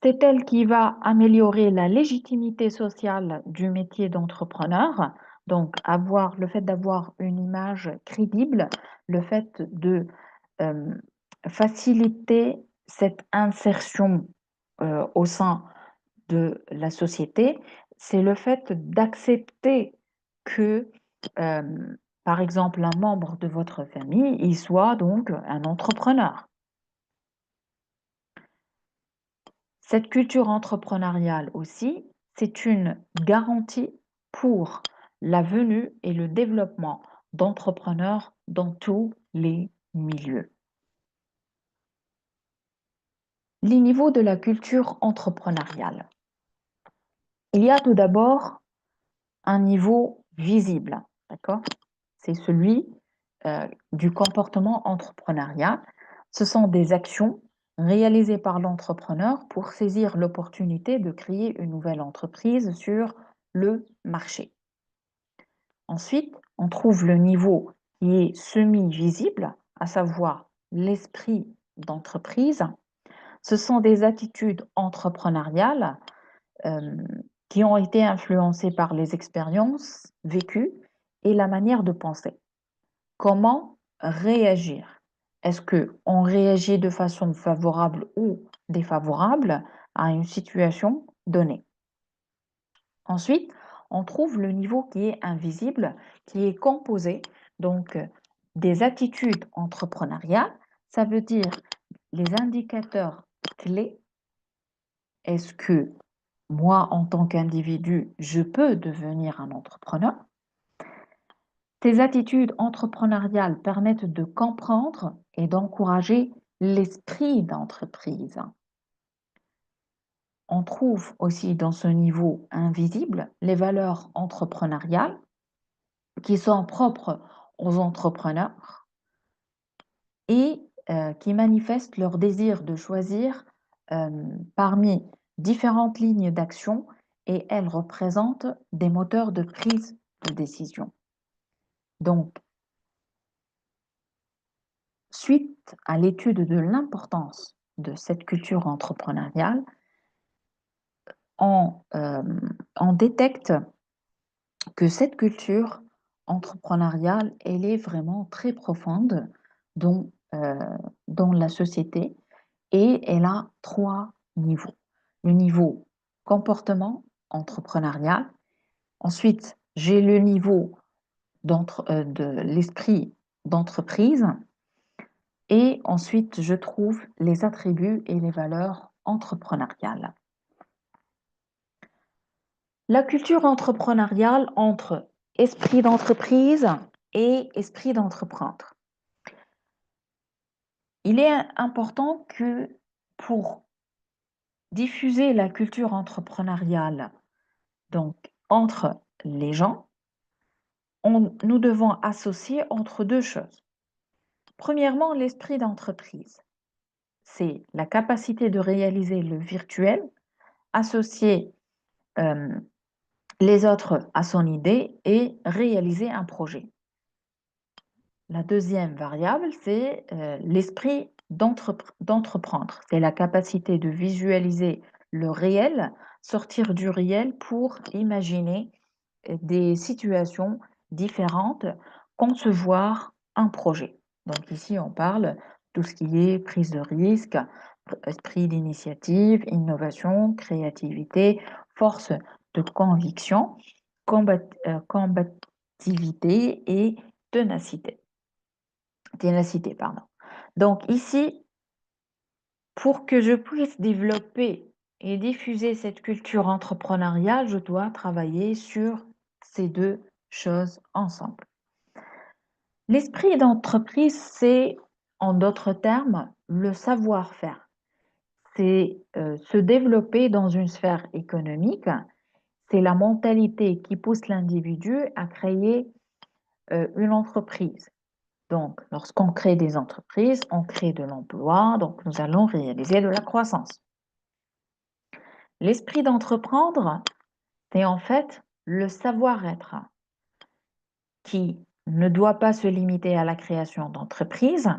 C'est elle qui va améliorer la légitimité sociale du métier d'entrepreneur, donc avoir le fait d'avoir une image crédible, le fait de euh, faciliter cette insertion au sein de la société, c'est le fait d'accepter que, euh, par exemple, un membre de votre famille, il soit donc un entrepreneur. Cette culture entrepreneuriale aussi, c'est une garantie pour la venue et le développement d'entrepreneurs dans tous les milieux. Les niveaux de la culture entrepreneuriale. Il y a tout d'abord un niveau visible, d'accord? C'est celui du comportement entrepreneurial. Ce sont des actions réalisées par l'entrepreneur pour saisir l'opportunité de créer une nouvelle entreprise sur le marché. Ensuite, on trouve le niveau qui est semi-visible, à savoir l'esprit d'entreprise. Ce sont des attitudes entrepreneuriales euh, qui ont été influencées par les expériences vécues et la manière de penser. Comment réagir? Est-ce qu'on réagit de façon favorable ou défavorable à une situation donnée? Ensuite, on trouve le niveau qui est invisible, qui est composé donc des attitudes entrepreneuriales. Ça veut dire les indicateurs clés. Est-ce que moi, en tant qu'individu, je peux devenir un entrepreneur? Ces attitudes entrepreneuriales permettent de comprendre et d'encourager l'esprit d'entreprise. on trouve aussi dans ce niveau invisible les valeurs entrepreneuriales qui sont propres aux entrepreneurs et qui manifestent leur désir de choisir euh, parmi différentes lignes d'action et elles représentent des moteurs de prise de décision. Donc, suite à l'étude de l'importance de cette culture entrepreneuriale, on détecte que cette culture entrepreneuriale, elle est vraiment très profonde dans, euh, dans la société et elle a trois niveaux. Le niveau comportement entrepreneurial, ensuite j'ai le niveau de l'esprit d'entreprise et ensuite je trouve les attributs et les valeurs entrepreneuriales. La culture entrepreneuriale entre esprit d'entreprise et esprit d'entreprendre. Il est important que pour diffuser la culture entrepreneuriale donc entre les gens, nous devons associer entre deux choses. Premièrement, l'esprit d'entreprise. C'est la capacité de réaliser le virtuel, associer euh, les autres à son idée et réaliser un projet. La deuxième variable, c'est l'esprit d'entreprendre. C'est la capacité de visualiser le réel, sortir du réel pour imaginer des situations différentes, concevoir un projet. Donc ici, on parle de tout ce qui est prise de risque, esprit d'initiative, innovation, créativité, force de conviction, combativité et ténacité. Pardon. Donc ici, pour que je puisse développer et diffuser cette culture entrepreneuriale, je dois travailler sur ces deux choses ensemble. L'esprit d'entreprise, c'est, en d'autres termes, le savoir-faire. C'est se développer dans une sphère économique. C'est la mentalité qui pousse l'individu à créer une entreprise. Donc, lorsqu'on crée des entreprises, on crée de l'emploi, donc nous allons réaliser de la croissance. L'esprit d'entreprendre, c'est en fait le savoir-être qui ne doit pas se limiter à la création d'entreprises.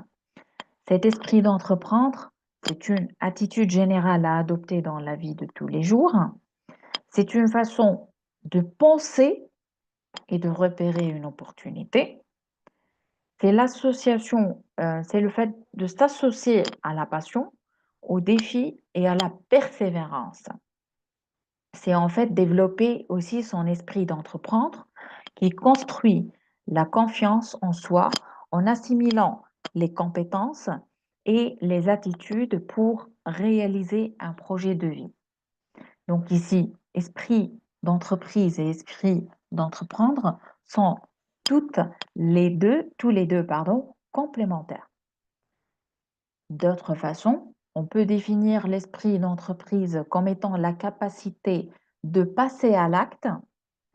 Cet esprit d'entreprendre, c'est une attitude générale à adopter dans la vie de tous les jours. C'est une façon de penser et de repérer une opportunité. C'est l'association, c'est le fait de s'associer à la passion, au défi et à la persévérance. C'est en fait développer aussi son esprit d'entreprendre qui construit la confiance en soi en assimilant les compétences et les attitudes pour réaliser un projet de vie. Donc ici, esprit d'entreprise et esprit d'entreprendre sont tous les deux, complémentaires. D'autre façon, on peut définir l'esprit d'entreprise comme étant la capacité de passer à l'acte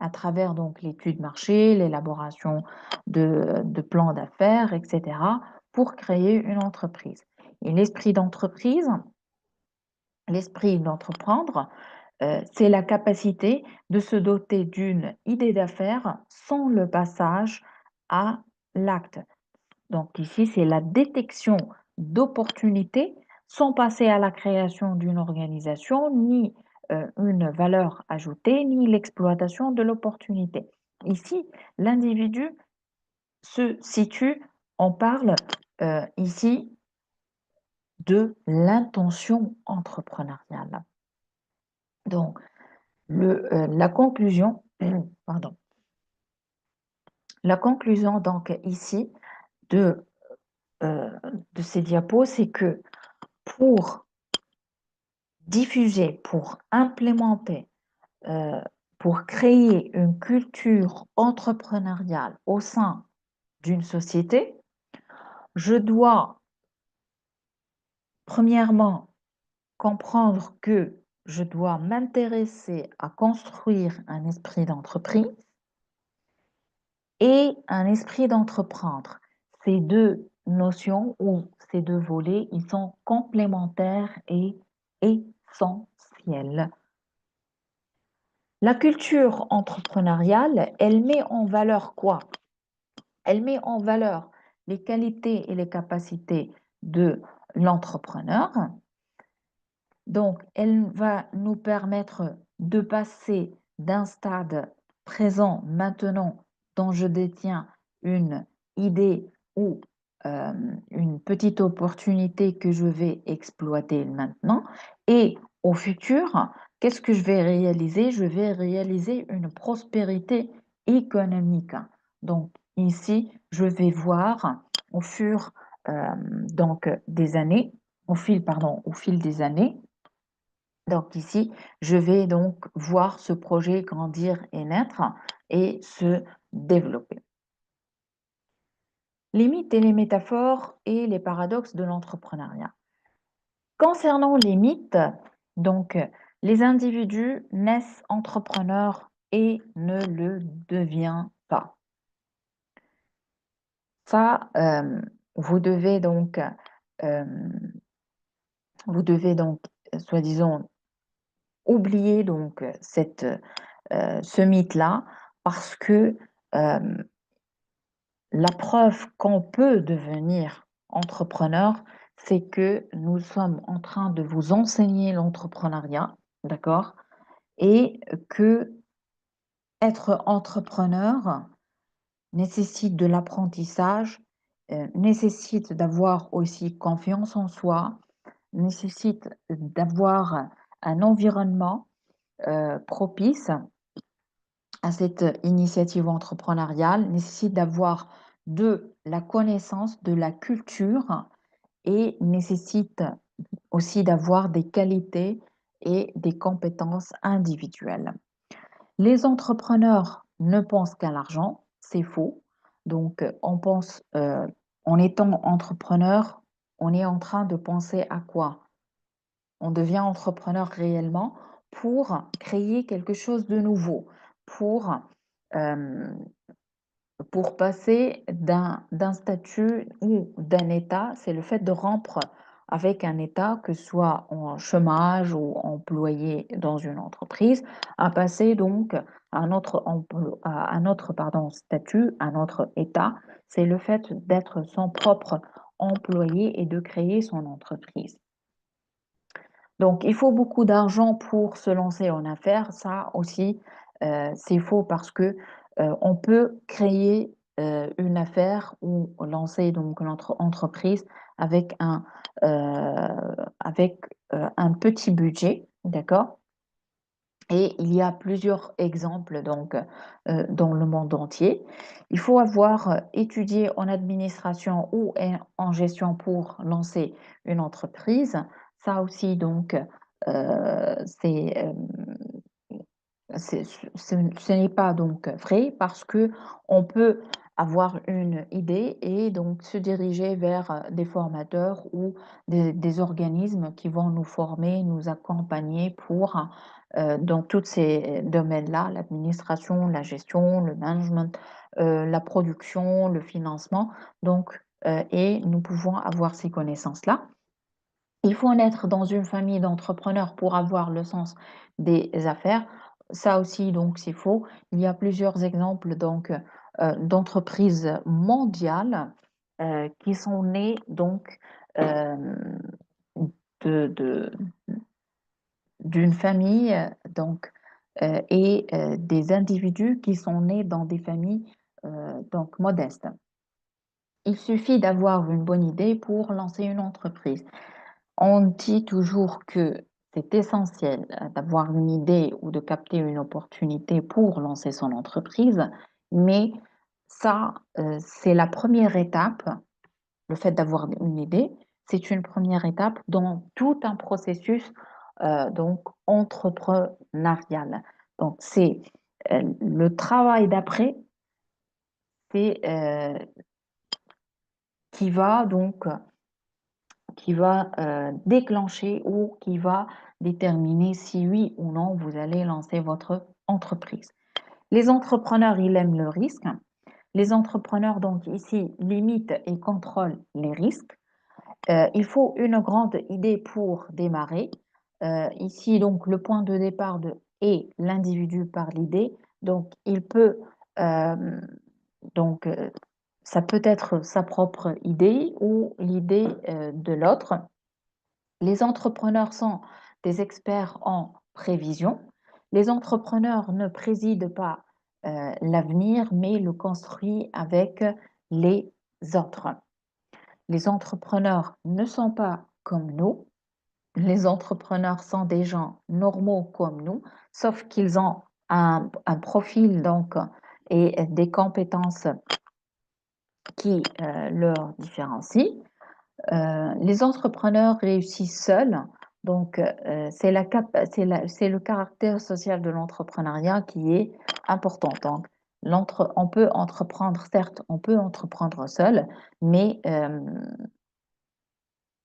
à travers donc l'étude marché, l'élaboration de plans d'affaires, etc., pour créer une entreprise. Et l'esprit d'entreprendre, c'est la capacité de se doter d'une idée d'affaires sans le passage à l'acte. Donc ici, c'est la détection d'opportunités sans passer à la création d'une organisation, ni une valeur ajoutée, ni l'exploitation de l'opportunité. Ici, l'individu se situe, on parle ici de l'intention entrepreneuriale. Donc, la conclusion, pardon, la conclusion donc ici de, de ces diapos, c'est que pour diffuser, pour implémenter, euh, pour créer une culture entrepreneuriale au sein d'une société, je dois premièrement comprendre que je dois m'intéresser à construire un esprit d'entreprise et un esprit d'entreprendre. Ces deux notions ou ces deux volets, ils sont complémentaires et essentiels. La culture entrepreneuriale, elle met en valeur quoi? Elle met en valeur les qualités et les capacités de l'entrepreneur. Donc, elle va nous permettre de passer d'un stade présent, maintenant, dont je détiens une idée ou euh, une petite opportunité que je vais exploiter maintenant, et au futur, qu'est-ce que je vais réaliser? Je vais réaliser une prospérité économique. Donc, ici, je vais voir au fur donc des années, au fil des années, donc ici, je vais donc voir ce projet grandir et naître et se développer. Les mythes et les métaphores et les paradoxes de l'entrepreneuriat. Concernant les mythes, donc les individus naissent entrepreneurs et ne le deviennent pas. Ça, vous devez donc, euh, soi-disant, oublier donc ce mythe-là parce que euh, la preuve qu'on peut devenir entrepreneur, c'est que nous sommes en train de vous enseigner l'entrepreneuriat, d'accord? Et que être entrepreneur nécessite de l'apprentissage, nécessite d'avoir aussi confiance en soi, nécessite d'avoir un environnement propice à cette initiative entrepreneuriale, nécessite d'avoir de la connaissance, de la culture et nécessite aussi d'avoir des qualités et des compétences individuelles. Les entrepreneurs ne pensent qu'à l'argent, c'est faux. Donc, on pense, en étant entrepreneur, on est en train de penser à quoi? On devient entrepreneur réellement pour créer quelque chose de nouveau, pour euh, pour passer d'un statut ou d'un état, c'est le fait de rompre avec un état, que ce soit en chômage ou employé dans une entreprise, à passer donc à un autre pardon, statut, un autre état, c'est le fait d'être son propre employé et de créer son entreprise. Donc, il faut beaucoup d'argent pour se lancer en affaires. Ça aussi, c'est faux parce que on peut créer une affaire ou lancer donc notre entreprise avec avec un petit budget, d'accord? Et il y a plusieurs exemples donc dans le monde entier. Il faut avoir étudié en administration ou en gestion pour lancer une entreprise. Ça aussi donc c'est ce n'est pas donc vrai parce que on peut avoir une idée et donc se diriger vers des formateurs ou des organismes qui vont nous former, nous accompagner pour dans tous ces domaines-là, l'administration, la gestion, le management, la production, le financement. Donc, et nous pouvons avoir ces connaissances-là. Il faut naître dans une famille d'entrepreneurs pour avoir le sens des affaires. Ça aussi, donc, c'est faux. Il y a plusieurs exemples donc d'entreprises mondiales qui sont nées donc euh, de- d'une famille donc et des individus qui sont nés dans des familles donc modestes. Il suffit d'avoir une bonne idée pour lancer une entreprise. On dit toujours que c'est essentiel d'avoir une idée ou de capter une opportunité pour lancer son entreprise, mais ça, c'est la première étape. Le fait d'avoir une idée, c'est une première étape dans tout un processus donc entrepreneurial. Donc, c'est le travail d'après, c'est qui va donc qui va déclencher ou qui va déterminer si oui ou non vous allez lancer votre entreprise. Les entrepreneurs, ils aiment le risque. Les entrepreneurs, donc ici, limitent et contrôlent les risques. Il faut une grande idée pour démarrer. Ici, donc, le point de départ est l'individu par l'idée. Donc, il peut, euh, donc, ça peut être sa propre idée ou l'idée de l'autre. Les entrepreneurs sont des experts en prévision. Les entrepreneurs ne président pas l'avenir, mais le construisent avec les autres. Les entrepreneurs ne sont pas comme nous. Les entrepreneurs sont des gens normaux comme nous, sauf qu'ils ont un profil donc et des compétences qui leur différencient. Les entrepreneurs réussissent seuls, donc c'est le caractère social de l'entrepreneuriat qui est important. Donc, on peut entreprendre, certes, on peut entreprendre seul, mais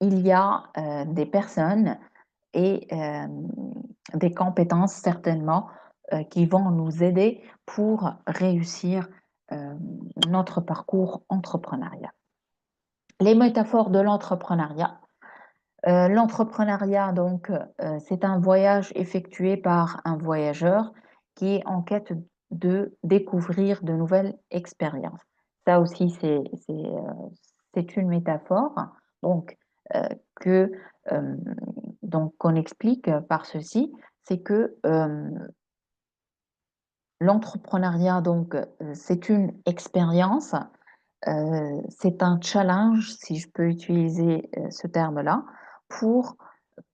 il y a des personnes et des compétences certainement qui vont nous aider pour réussir euh, notre parcours entrepreneurial. Les métaphores de l'entrepreneuriat. L'entrepreneuriat, donc, c'est un voyage effectué par un voyageur qui est en quête de découvrir de nouvelles expériences. Ça aussi, c'est une métaphore, donc, euh, que, euh, donc, qu'on explique par ceci, c'est que l'entrepreneuriat, donc, c'est une expérience, c'est un challenge, si je peux utiliser ce terme-là, pour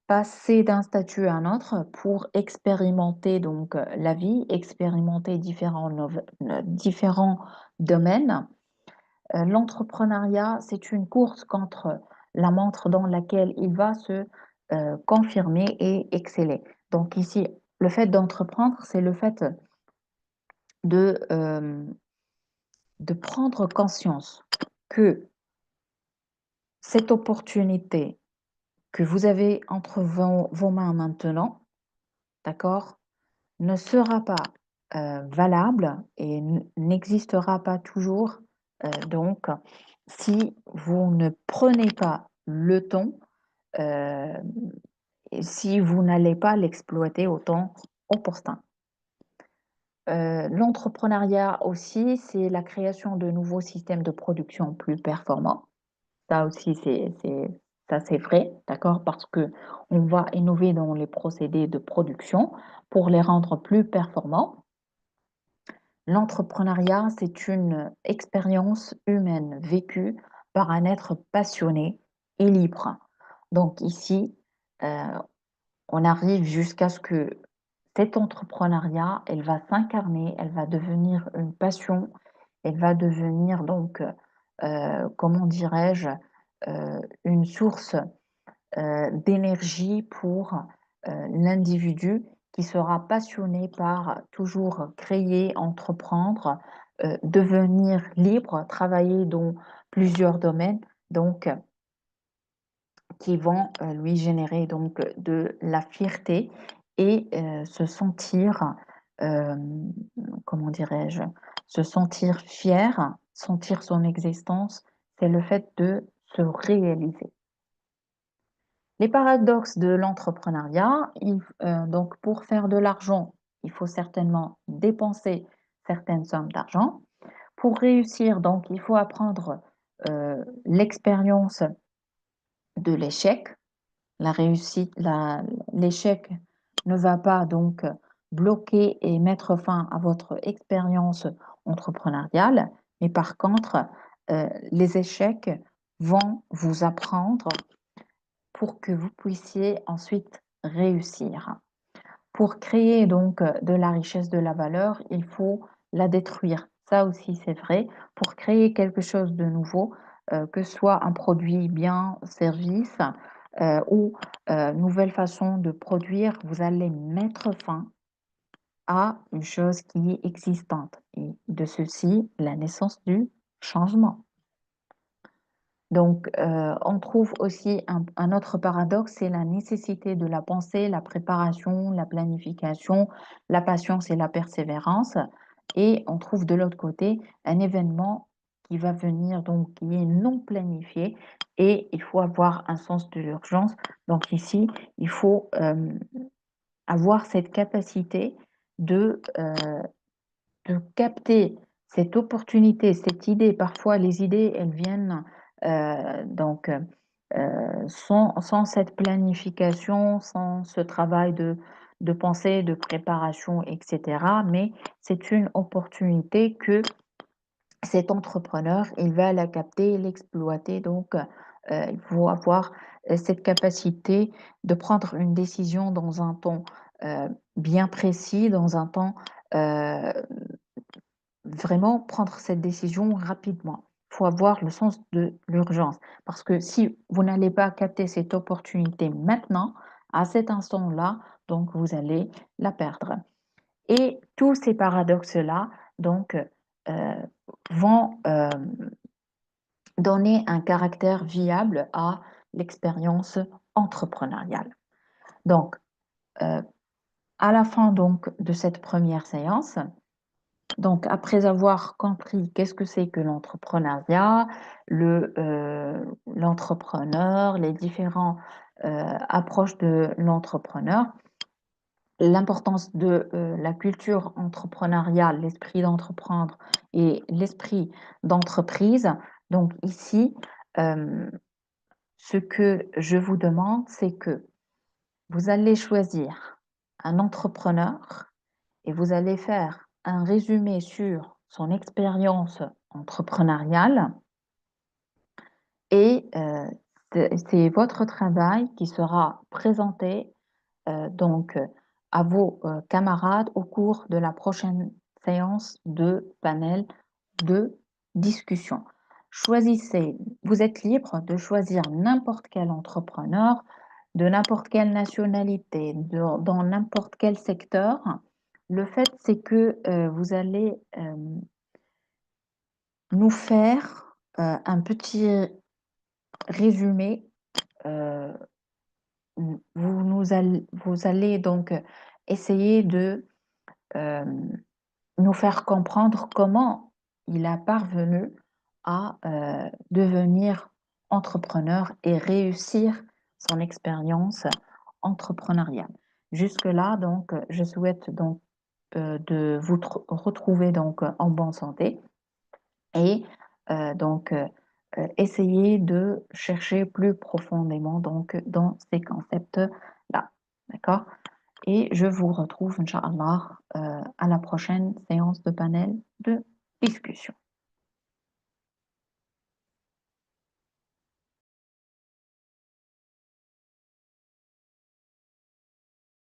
passer d'un statut à un autre pour expérimenter donc la vie, expérimenter différents domaines. L'entrepreneuriat, c'est une course contre la montre dans laquelle il va se confirmer et exceller. Donc ici, le fait d'entreprendre, c'est le fait de, euh, de prendre conscience que cette opportunité que vous avez entre vos mains maintenant, d'accord, ne sera pas valable et n'existera pas toujours. Donc, si vous ne prenez pas le temps euh, et si vous n'allez pas l'exploiter au temps opportun. L'entrepreneuriat aussi, c'est la création de nouveaux systèmes de production plus performants. Ça aussi, ça c'est vrai, d'accord, parce que on va innover dans les procédés de production pour les rendre plus performants. L'entrepreneuriat, c'est une expérience humaine vécue par un être passionné et libre. Donc ici, euh, on arrive jusqu'à ce que cet entrepreneuriat, elle va s'incarner, elle va devenir une passion, elle va devenir donc, comment dirais-je, une source d'énergie pour l'individu qui sera passionné par toujours créer, entreprendre, devenir libre, travailler dans plusieurs domaines, donc qui vont lui générer donc de la fierté et se sentir, euh, comment dirais-je, se sentir fier, sentir son existence, c'est le fait de se réaliser. Les paradoxes de l'entrepreneuriat, donc pour faire de l'argent, il faut certainement dépenser certaines sommes d'argent. Pour réussir, donc, il faut apprendre l'expérience de l'échec. La réussite, l'échec ne va pas donc bloquer et mettre fin à votre expérience entrepreneuriale, mais par contre, les échecs vont vous apprendre pour que vous puissiez ensuite réussir. Pour créer donc de la richesse, de la valeur, il faut la détruire. Ça aussi, c'est vrai. Pour créer quelque chose de nouveau, que ce soit un produit, bien, service ou nouvelle façon de produire, vous allez mettre fin à une chose qui est existante. Et de ceci, la naissance du changement. Donc, on trouve aussi un autre paradoxe, c'est la nécessité de la pensée, la préparation, la planification, la patience et la persévérance. Et on trouve de l'autre côté un événement qui va venir, donc qui est non planifié, et il faut avoir un sens de l'urgence. Donc ici, il faut avoir cette capacité de, de capter cette opportunité, cette idée. Parfois, les idées, elles viennent donc sans cette planification, sans ce travail de pensée, de préparation, etc. Mais c'est une opportunité que cet entrepreneur, il va la capter, l'exploiter. Donc, il faut avoir cette capacité de prendre une décision dans un temps bien précis, dans un temps euh, vraiment prendre cette décision rapidement. Il faut avoir le sens de l'urgence. Parce que si vous n'allez pas capter cette opportunité maintenant, à cet instant-là, donc vous allez la perdre. Et tous ces paradoxes-là, donc, euh, vont donner un caractère viable à l'expérience entrepreneuriale. Donc, euh, à la fin donc de cette première séance, donc après avoir compris qu'est-ce que c'est que l'entrepreneuriat, l'entrepreneur, les différentes approches de l'entrepreneur, l'importance de la culture entrepreneuriale, l'esprit d'entreprendre et l'esprit d'entreprise. Donc ici, euh, ce que je vous demande, c'est que vous allez choisir un entrepreneur et vous allez faire un résumé sur son expérience entrepreneuriale et c'est votre travail qui sera présenté donc à vos camarades au cours de la prochaine séance de panel de discussion. Choisissez, vous êtes libre de choisir n'importe quel entrepreneur, de n'importe quelle nationalité, dans n'importe quel secteur. Le fait, c'est que vous allez nous faire un petit résumé. euh, vous allez donc essayer de euh, nous faire comprendre comment il a parvenu à devenir entrepreneur et réussir son expérience entrepreneuriale. Jusque-là, donc, je souhaite donc de vous retrouver donc en bonne santé et donc essayer de chercher plus profondément donc dans ces concepts-là. D'accord? Et je vous retrouve, Inch'Allah, à la prochaine séance de panel de discussion.